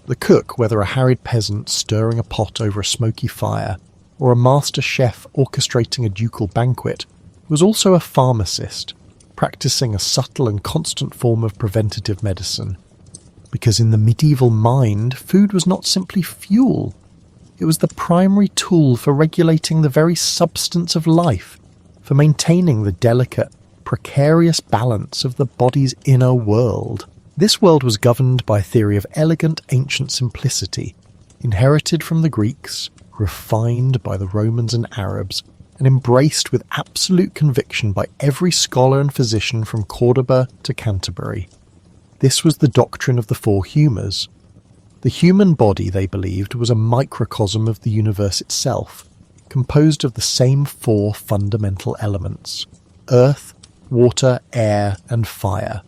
Speaker 1: The cook, whether a harried peasant stirring a pot over a smoky fire, or a master chef orchestrating a ducal banquet, was also a pharmacist, practicing a subtle and constant form of preventative medicine. Because in the medieval mind, food was not simply fuel. It was the primary tool for regulating the very substance of life, for maintaining the delicate, precarious balance of the body's inner world. This world was governed by a theory of elegant ancient simplicity, inherited from the Greeks, refined by the Romans and Arabs, and embraced with absolute conviction by every scholar and physician from Cordoba to Canterbury. This was the doctrine of the four humours. The human body, they believed, was a microcosm of the universe itself, composed of the same four fundamental elements: earth, water, air, and fire.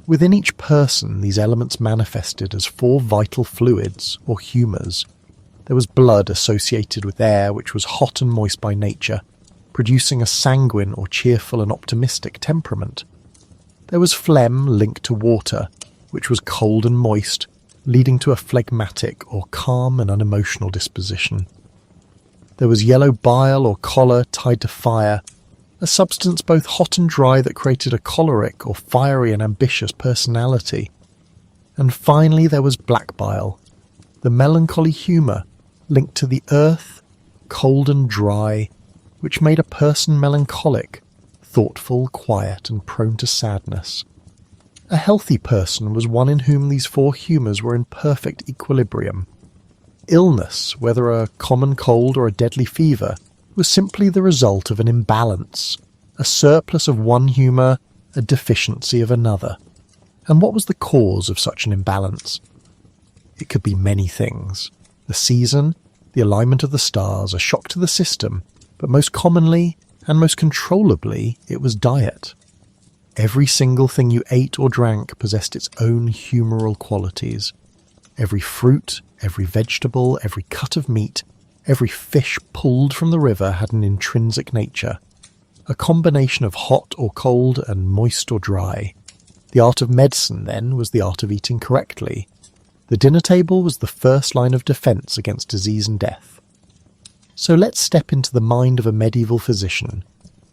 Speaker 1: Within each person, these elements manifested as four vital fluids, or humours. There was blood associated with air, which was hot and moist by nature, producing a sanguine or cheerful and optimistic temperament. There was phlegm linked to water, which was cold and moist, leading to a phlegmatic or calm and unemotional disposition. There was yellow bile or choler tied to fire, a substance both hot and dry that created a choleric or fiery and ambitious personality. And finally there was black bile, the melancholy humour linked to the earth, cold and dry, which made a person melancholic, thoughtful, quiet, and prone to sadness. A healthy person was one in whom these four humours were in perfect equilibrium. Illness, whether a common cold or a deadly fever, was simply the result of an imbalance, a surplus of one humour, a deficiency of another. And what was the cause of such an imbalance? It could be many things. The season, the alignment of the stars, a shock to the system, but most commonly and most controllably it was diet. Every single thing you ate or drank possessed its own humoral qualities. Every fruit, every vegetable, every cut of meat, every fish pulled from the river had an intrinsic nature, a combination of hot or cold and moist or dry. The art of medicine, then, was the art of eating correctly. The dinner table was the first line of defence against disease and death. So let's step into the mind of a medieval physician,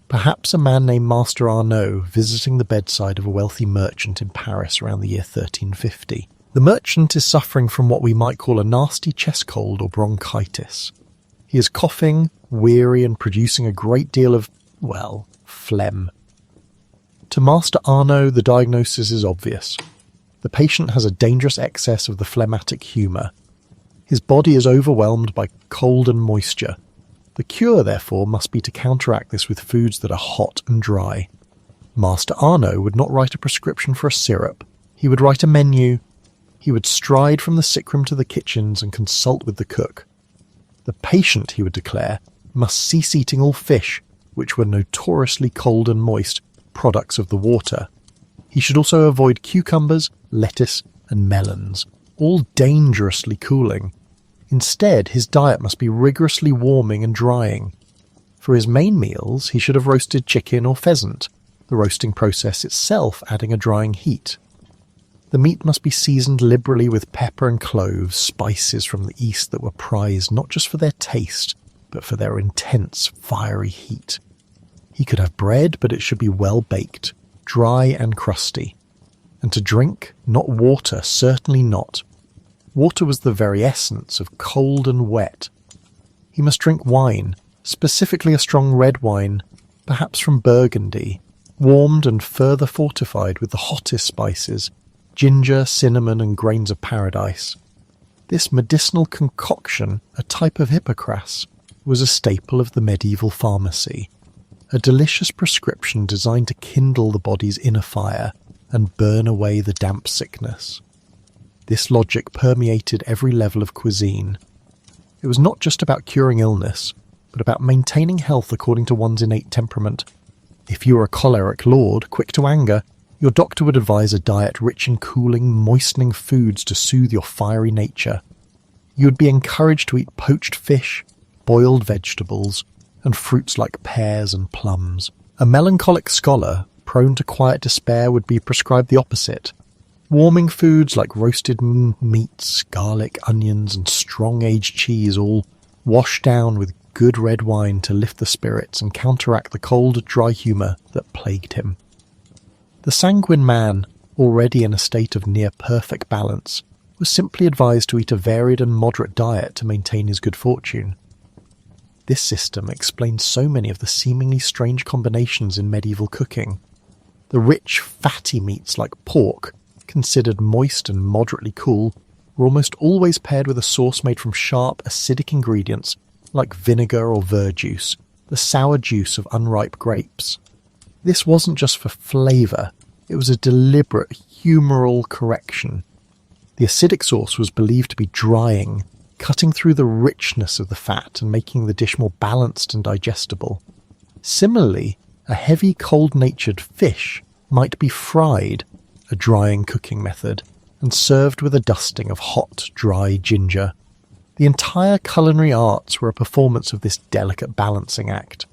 Speaker 1: perhaps a man named Master Arnaud visiting the bedside of a wealthy merchant in Paris around the year 1350. The merchant is suffering from what we might call a nasty chest cold or bronchitis. He is coughing, weary, and producing a great deal of, well, phlegm. To Master Arnaud, the diagnosis is obvious. The patient has a dangerous excess of the phlegmatic humour. His body is overwhelmed by cold and moisture. The cure, therefore, must be to counteract this with foods that are hot and dry. Master Arnaud would not write a prescription for a syrup. He would write a menu. He would stride from the sickroom to the kitchens and consult with the cook. The patient, he would declare, must cease eating all fish, which were notoriously cold and moist, products of the water. He should also avoid cucumbers, lettuce, and melons, all dangerously cooling. Instead, his diet must be rigorously warming and drying. For his main meals, he should have roasted chicken or pheasant, the roasting process itself adding a drying heat. The meat must be seasoned liberally with pepper and cloves, spices from the east that were prized not just for their taste, but for their intense, fiery heat. He could have bread, but it should be well baked, dry and crusty. And to drink, not water, certainly not. Water was the very essence of cold and wet. He must drink wine, specifically a strong red wine, perhaps from Burgundy, warmed and further fortified with the hottest spices, ginger, cinnamon, and grains of paradise. This medicinal concoction, a type of hippocras, was a staple of the medieval pharmacy, a delicious prescription designed to kindle the body's inner fire and burn away the damp sickness. This logic permeated every level of cuisine. It was not just about curing illness, but about maintaining health according to one's innate temperament. If you were a choleric lord, quick to anger, your doctor would advise a diet rich in cooling, moistening foods to soothe your fiery nature. You would be encouraged to eat poached fish, boiled vegetables, and fruits like pears and plums. A melancholic scholar, prone to quiet despair, would be prescribed the opposite. Warming foods like roasted meats, garlic, onions, and strong aged cheese, all washed down with good red wine to lift the spirits and counteract the cold, dry humour that plagued him. The sanguine man, already in a state of near-perfect balance, was simply advised to eat a varied and moderate diet to maintain his good fortune. This system explains so many of the seemingly strange combinations in medieval cooking. The rich, fatty meats like pork, considered moist and moderately cool, were almost always paired with a sauce made from sharp, acidic ingredients like vinegar or verjuice, the sour juice of unripe grapes. This wasn't just for flavour, it was a deliberate humoral correction. The acidic sauce was believed to be drying, cutting through the richness of the fat and making the dish more balanced and digestible. Similarly, a heavy, cold-natured fish might be fried, a drying cooking method, and served with a dusting of hot, dry ginger. The entire culinary arts were a performance of this delicate balancing act.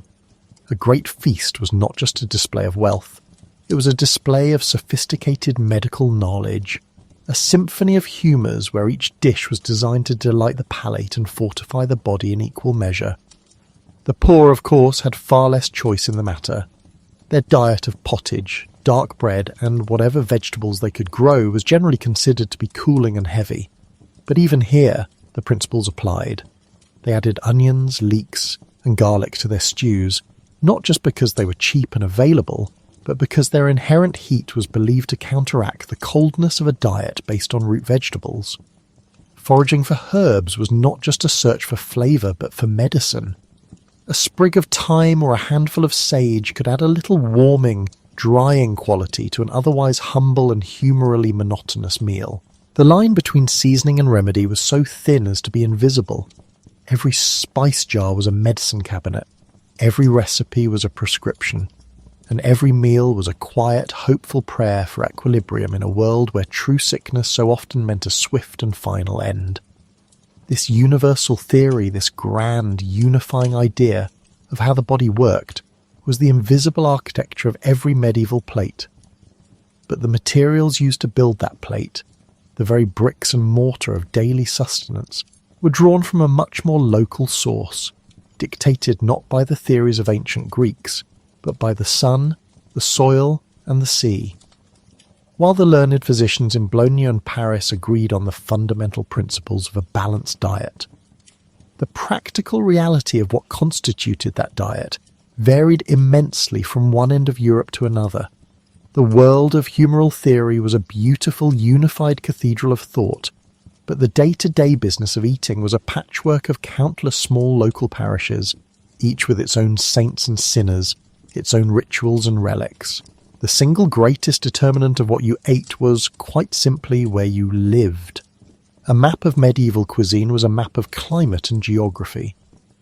Speaker 1: A great feast was not just a display of wealth, it was a display of sophisticated medical knowledge, a symphony of humours where each dish was designed to delight the palate and fortify the body in equal measure. The poor, of course, had far less choice in the matter. Their diet of pottage, dark bread, and whatever vegetables they could grow was generally considered to be cooling and heavy. But even here, the principles applied. They added onions, leeks, and garlic to their stews, not just because they were cheap and available, but because their inherent heat was believed to counteract the coldness of a diet based on root vegetables. Foraging for herbs was not just a search for flavour, but for medicine. A sprig of thyme or a handful of sage could add a little warming, drying quality to an otherwise humble and humorally monotonous meal. The line between seasoning and remedy was so thin as to be invisible. Every spice jar was a medicine cabinet, every recipe was a prescription, and every meal was a quiet, hopeful prayer for equilibrium in a world where true sickness so often meant a swift and final end. This universal theory, this grand, unifying idea of how the body worked, was the invisible architecture of every medieval plate. But the materials used to build that plate, the very bricks and mortar of daily sustenance, were drawn from a much more local source, dictated not by the theories of ancient Greeks, but by the sun, the soil, and the sea. While the learned physicians in Bologna and Paris agreed on the fundamental principles of a balanced diet, the practical reality of what constituted that diet varied immensely from one end of Europe to another. The world of humoral theory was a beautiful, unified cathedral of thought, but the day-to-day business of eating was a patchwork of countless small local parishes, each with its own saints and sinners, its own rituals and relics. The single greatest determinant of what you ate was, quite simply, where you lived. A map of medieval cuisine was a map of climate and geography.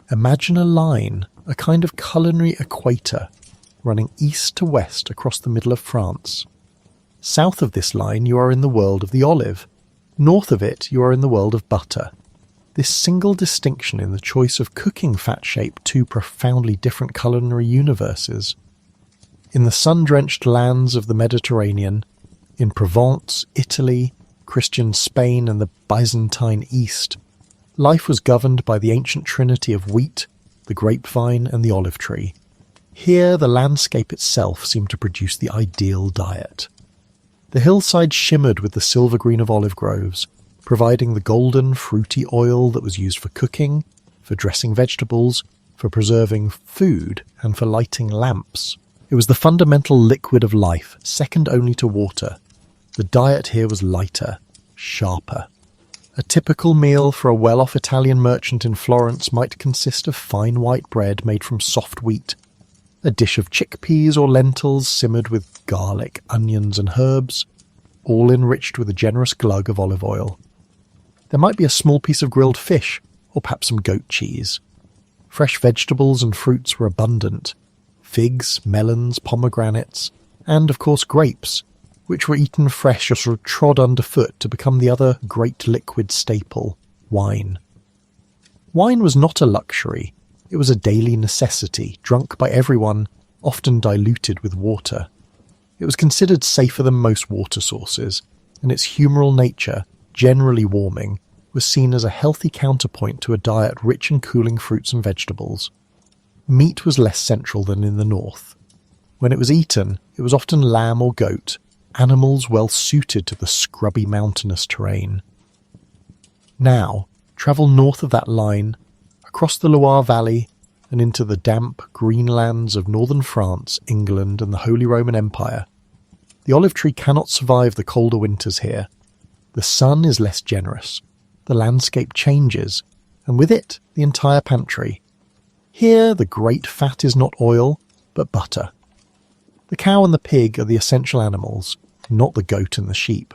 Speaker 1: Imagine a line, a kind of culinary equator, running east to west across the middle of France. South of this line you are in the world of the olive. North of it you are in the world of butter. This single distinction in the choice of cooking fat shaped two profoundly different culinary universes. In the sun-drenched lands of the Mediterranean, in Provence, Italy, Christian Spain and the Byzantine East, life was governed by the ancient trinity of wheat, the grapevine and the olive tree. Here the landscape itself seemed to produce the ideal diet. The hillside shimmered with the silver green of olive groves, providing the golden, fruity oil that was used for cooking, for dressing vegetables, for preserving food, and for lighting lamps. It was the fundamental liquid of life, second only to water. The diet here was lighter, sharper. A typical meal for a well-off Italian merchant in Florence might consist of fine white bread made from soft wheat, a dish of chickpeas or lentils simmered with garlic, onions and herbs, all enriched with a generous glug of olive oil. There might be a small piece of grilled fish, or perhaps some goat cheese. Fresh vegetables and fruits were abundant. Figs, melons, pomegranates, and, of course, grapes, which were eaten fresh or sort of trod underfoot to become the other great liquid staple, wine. Wine was not a luxury. It was a daily necessity, drunk by everyone, often diluted with water. It was considered safer than most water sources, and its humoral nature, generally warming, was seen as a healthy counterpoint to a diet rich in cooling fruits and vegetables. Meat was less central than in the north. When it was eaten, it was often lamb or goat, animals well suited to the scrubby mountainous terrain. Now, travel north of that line, across the Loire Valley, and into the damp, green lands of northern France, England, and the Holy Roman Empire. The olive tree cannot survive the colder winters here. The sun is less generous. The landscape changes, and with it, the entire pantry. Here, the great fat is not oil, but butter. The cow and the pig are the essential animals, not the goat and the sheep.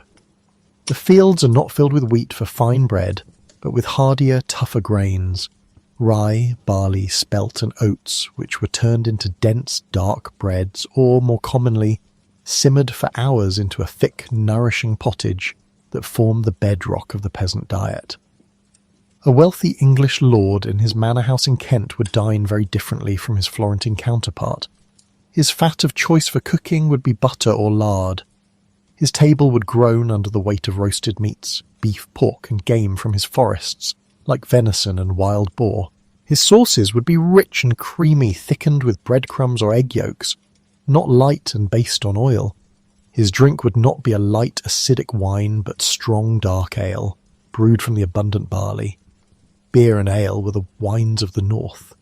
Speaker 1: The fields are not filled with wheat for fine bread, but with hardier, tougher grains, rye, barley, spelt and oats, which were turned into dense, dark breads, or, more commonly, simmered for hours into a thick, nourishing pottage that formed the bedrock of the peasant diet. A wealthy English lord in his manor house in Kent would dine very differently from his Florentine counterpart. His fat of choice for cooking would be butter or lard. His table would groan under the weight of roasted meats, beef, pork and game from his forests, like venison and wild boar. His sauces would be rich and creamy, thickened with breadcrumbs or egg yolks, not light and based on oil. His drink would not be a light, acidic wine, but strong, dark ale, brewed from the abundant barley. Beer and ale were the wines of the north,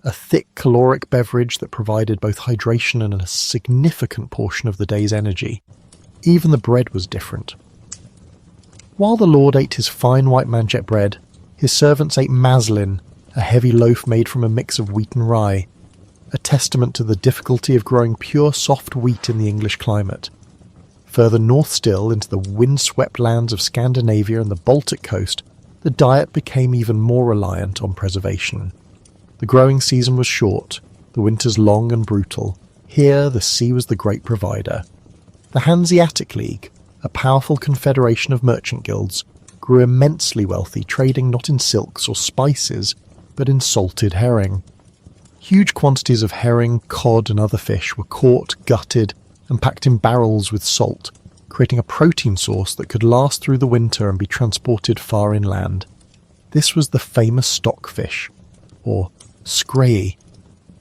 Speaker 1: a thick, caloric beverage that provided both hydration and a significant portion of the day's energy. Even the bread was different. While the lord ate his fine white manjet bread, his servants ate maslin, a heavy loaf made from a mix of wheat and rye, a testament to the difficulty of growing pure soft wheat in the English climate. Further north still, into the wind-swept lands of Scandinavia and the Baltic coast, the diet became even more reliant on preservation. The growing season was short, the winters long and brutal. Here the sea was the great provider. The Hanseatic League, a powerful confederation of merchant guilds, grew immensely wealthy, trading not in silks or spices, but in salted herring. Huge quantities of herring, cod and other fish were caught, gutted, and packed in barrels with salt, creating a protein source that could last through the winter and be transported far inland. This was the famous stockfish, or scrae,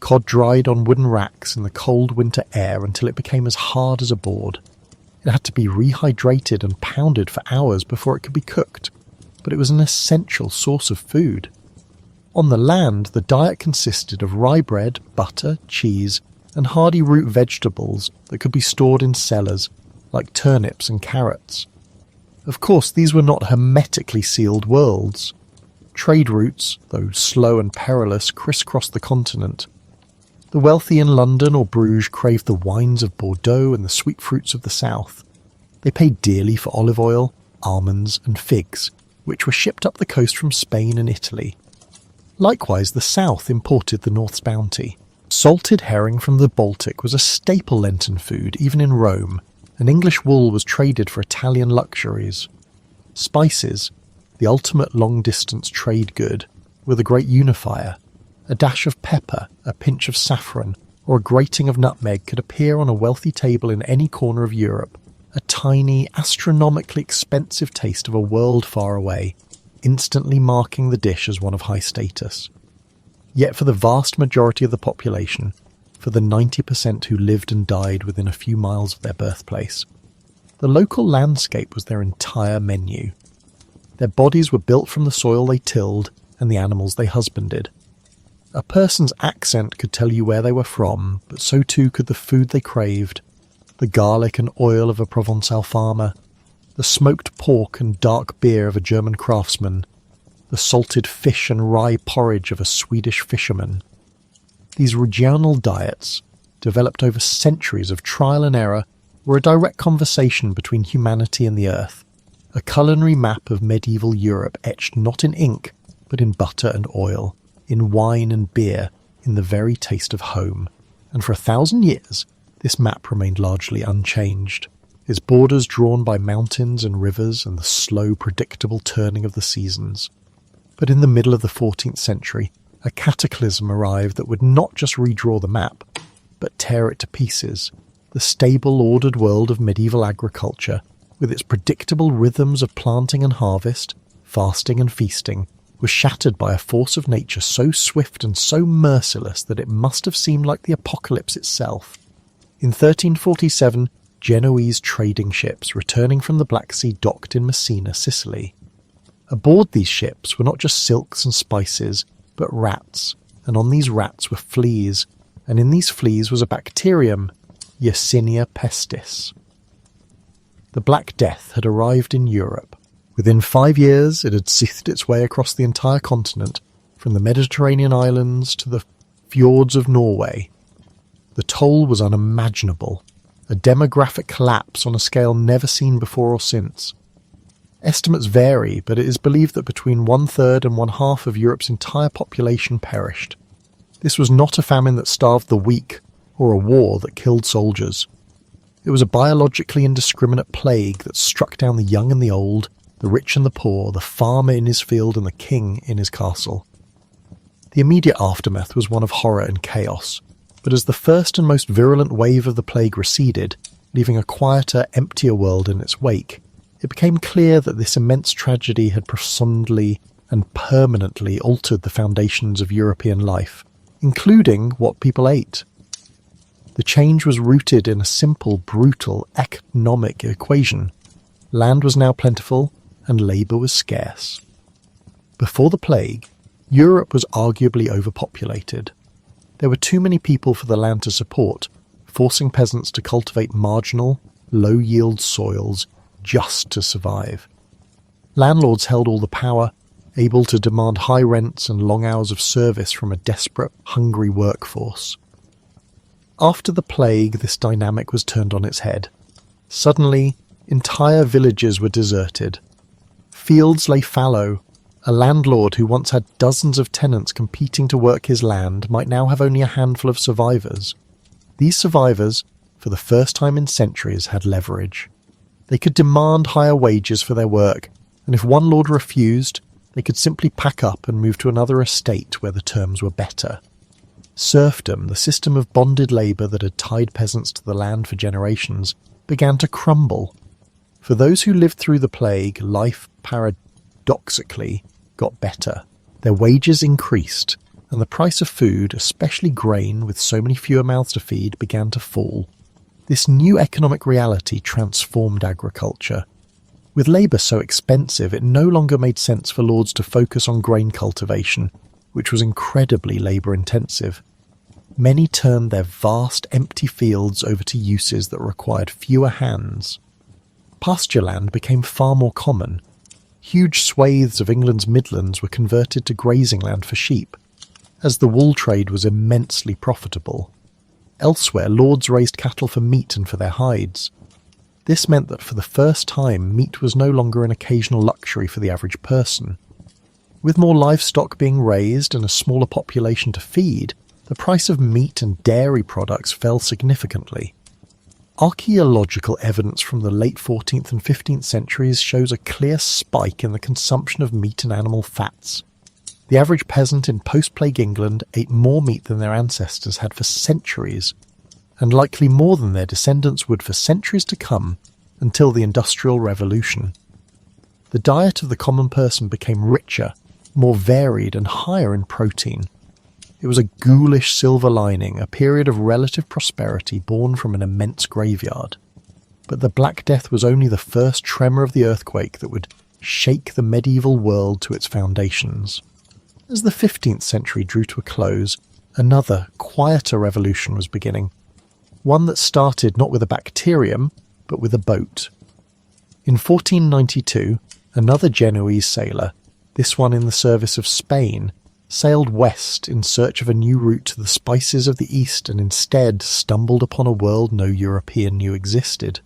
Speaker 1: cod dried on wooden racks in the cold winter air until it became as hard as a board. It had to be rehydrated and pounded for hours before it could be cooked, but it was an essential source of food. On the land, the diet consisted of rye bread, butter, cheese, and hardy root vegetables that could be stored in cellars, like turnips and carrots. Of course, these were not hermetically sealed worlds. Trade routes, though slow and perilous, crisscrossed the continent. The wealthy in London or Bruges craved the wines of Bordeaux and the sweet fruits of the south. They paid dearly for olive oil, almonds, and figs, which were shipped up the coast from Spain and Italy. Likewise, the south imported the north's bounty. Salted herring from the Baltic was a staple Lenten food, even in Rome, and English wool was traded for Italian luxuries. Spices, the ultimate long-distance trade good, were the great unifier. A dash of pepper, a pinch of saffron, or a grating of nutmeg could appear on a wealthy table in any corner of Europe, a tiny, astronomically expensive taste of a world far away, instantly marking the dish as one of high status. Yet for the vast majority of the population, for the 90% who lived and died within a few miles of their birthplace, the local landscape was their entire menu. Their bodies were built from the soil they tilled and the animals they husbanded. A person's accent could tell you where they were from, but so too could the food they craved, the garlic and oil of a Provençal farmer, the smoked pork and dark beer of a German craftsman, the salted fish and rye porridge of a Swedish fisherman. These regional diets, developed over centuries of trial and error, were a direct conversation between humanity and the earth, a culinary map of medieval Europe etched not in ink, but in butter and oil, in wine and beer, in the very taste of home. And for 1,000 years, this map remained largely unchanged, its borders drawn by mountains and rivers and the slow, predictable turning of the seasons. But in the middle of the 14th century, a cataclysm arrived that would not just redraw the map, but tear it to pieces. The stable, ordered world of medieval agriculture, with its predictable rhythms of planting and harvest, fasting and feasting, was shattered by a force of nature so swift and so merciless that it must have seemed like the apocalypse itself. In 1347, Genoese trading ships returning from the Black Sea docked in Messina, Sicily. Aboard these ships were not just silks and spices, but rats, and on these rats were fleas, and in these fleas was a bacterium, Yersinia pestis. The Black Death had arrived in Europe. Within 5 years, it had seethed its way across the entire continent, from the Mediterranean islands to the fjords of Norway. The toll was unimaginable, a demographic collapse on a scale never seen before or since. Estimates vary, but it is believed that between 1/3 and 1/2 of Europe's entire population perished. This was not a famine that starved the weak, or a war that killed soldiers. It was a biologically indiscriminate plague that struck down the young and the old, the rich and the poor, the farmer in his field and the king in his castle. The immediate aftermath was one of horror and chaos, but as the first and most virulent wave of the plague receded, leaving a quieter, emptier world in its wake, it became clear that this immense tragedy had profoundly and permanently altered the foundations of European life, including what people ate. The change was rooted in a simple, brutal economic equation. Land was now plentiful and labour was scarce. Before the plague, Europe was arguably overpopulated. There were too many people for the land to support, forcing peasants to cultivate marginal, low-yield soils just to survive. Landlords held all the power, able to demand high rents and long hours of service from a desperate, hungry workforce. After the plague, this dynamic was turned on its head. Suddenly, entire villages were deserted. Fields lay fallow. A landlord who once had dozens of tenants competing to work his land might now have only a handful of survivors. These survivors, for the first time in centuries, had leverage. They could demand higher wages for their work, and if one lord refused, they could simply pack up and move to another estate where the terms were better. Serfdom, the system of bonded labour that had tied peasants to the land for generations, began to crumble. For those who lived through the plague, life paradoxically got better. Their wages increased, and the price of food, especially grain with so many fewer mouths to feed, began to fall. This new economic reality transformed agriculture. With labour so expensive, it no longer made sense for lords to focus on grain cultivation, which was incredibly labour-intensive. Many turned their vast empty fields over to uses that required fewer hands. Pasture land became far more common. Huge swathes of England's Midlands were converted to grazing land for sheep, as the wool trade was immensely profitable. Elsewhere, lords raised cattle for meat and for their hides. This meant that for the first time, meat was no longer an occasional luxury for the average person. With more livestock being raised and a smaller population to feed, the price of meat and dairy products fell significantly. Archaeological evidence from the late 14th and 15th centuries shows a clear spike in the consumption of meat and animal fats. The average peasant in post-plague England ate more meat than their ancestors had for centuries, and likely more than their descendants would for centuries to come until the Industrial Revolution. The diet of the common person became richer, more varied and higher in protein. It was a ghoulish silver lining, a period of relative prosperity born from an immense graveyard. But the Black Death was only the first tremor of the earthquake that would shake the medieval world to its foundations. As the 15th century drew to a close, another, quieter revolution was beginning. One that started not with a bacterium, but with a boat. In 1492, another Genoese sailor, this one in the service of Spain, sailed west in search of a new route to the spices of the East and instead stumbled upon a world no European knew existed.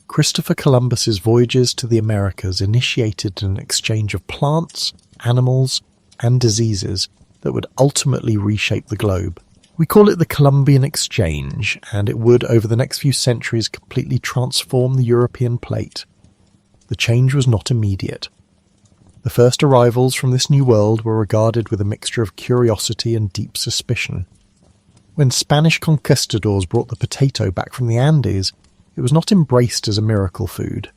Speaker 1: Christopher Columbus's voyages to the Americas initiated an exchange of plants, animals, and diseases that would ultimately reshape the globe. We call it the Columbian Exchange, and it would, over the next few centuries, completely transform the European plate. The change was not immediate. The first arrivals from this new world were regarded with a mixture of curiosity and deep suspicion. When Spanish conquistadors brought the potato back from the Andes, it was not embraced as a miracle food.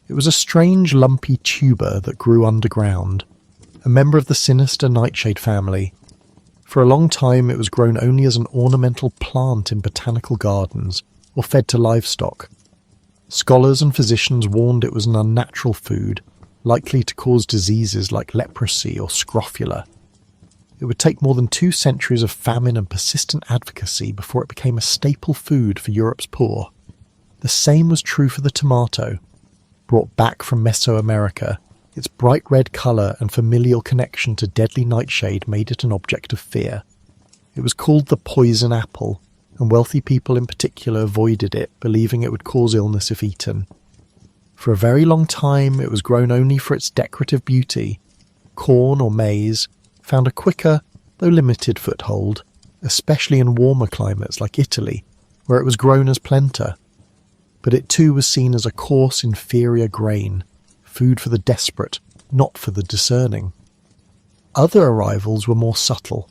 Speaker 1: It was a strange lumpy tuber that grew underground, a member of the sinister nightshade family. For a long time it was grown only as an ornamental plant in botanical gardens, or fed to livestock. Scholars and physicians warned it was an unnatural food, likely to cause diseases like leprosy or scrofula. It would take more than 2 centuries of famine and persistent advocacy before it became a staple food for Europe's poor. The same was true for the tomato. Brought back from Mesoamerica, its bright red colour and familial connection to deadly nightshade made it an object of fear. It was called the poison apple, and wealthy people in particular avoided it, believing it would cause illness if eaten. For a very long time it was grown only for its decorative beauty. Corn or maize found a quicker, though limited foothold, especially in warmer climates like Italy, where it was grown as plenta. But it too was seen as a coarse, inferior grain, food for the desperate, not for the discerning. Other arrivals were more subtle.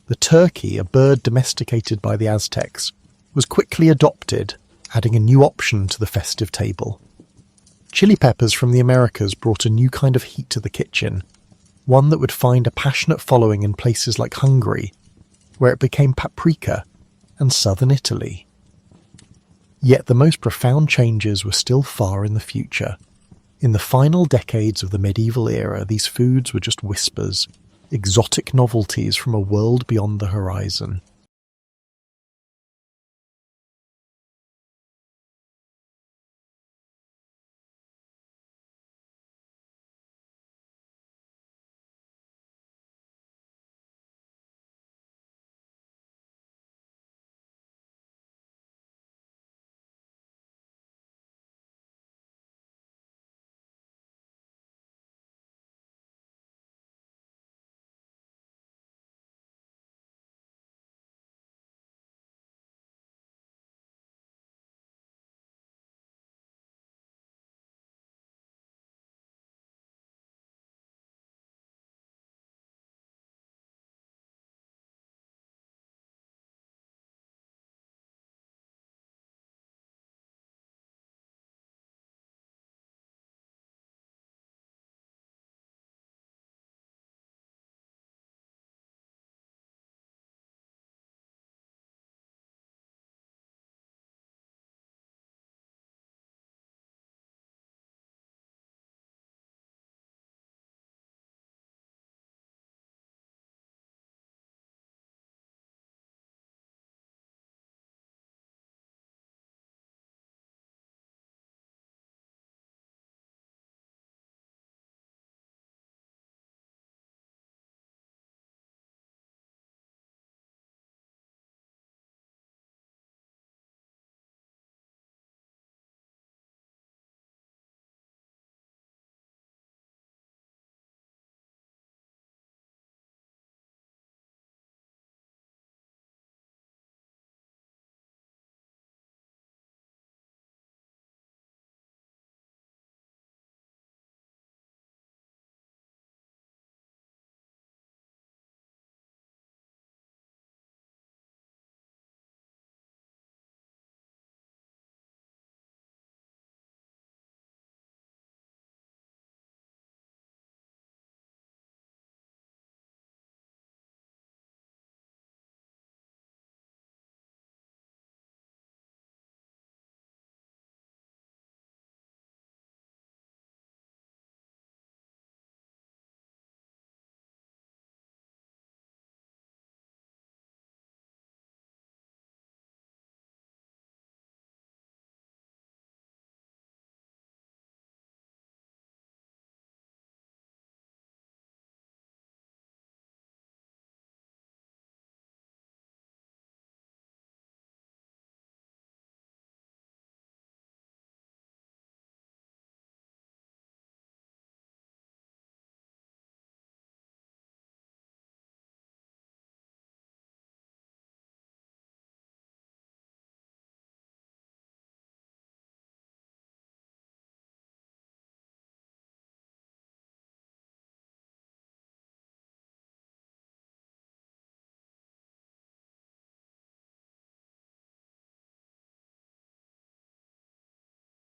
Speaker 1: The turkey, a bird domesticated by the Aztecs, was quickly adopted, adding a new option to the festive table. Chili peppers from the Americas brought a new kind of heat to the kitchen. one that would find a passionate following in places like Hungary, where it became paprika, and southern Italy. Yet the most profound changes were still far in the future. In the final decades of the medieval era, these foods were just whispers, exotic novelties from a world beyond the horizon.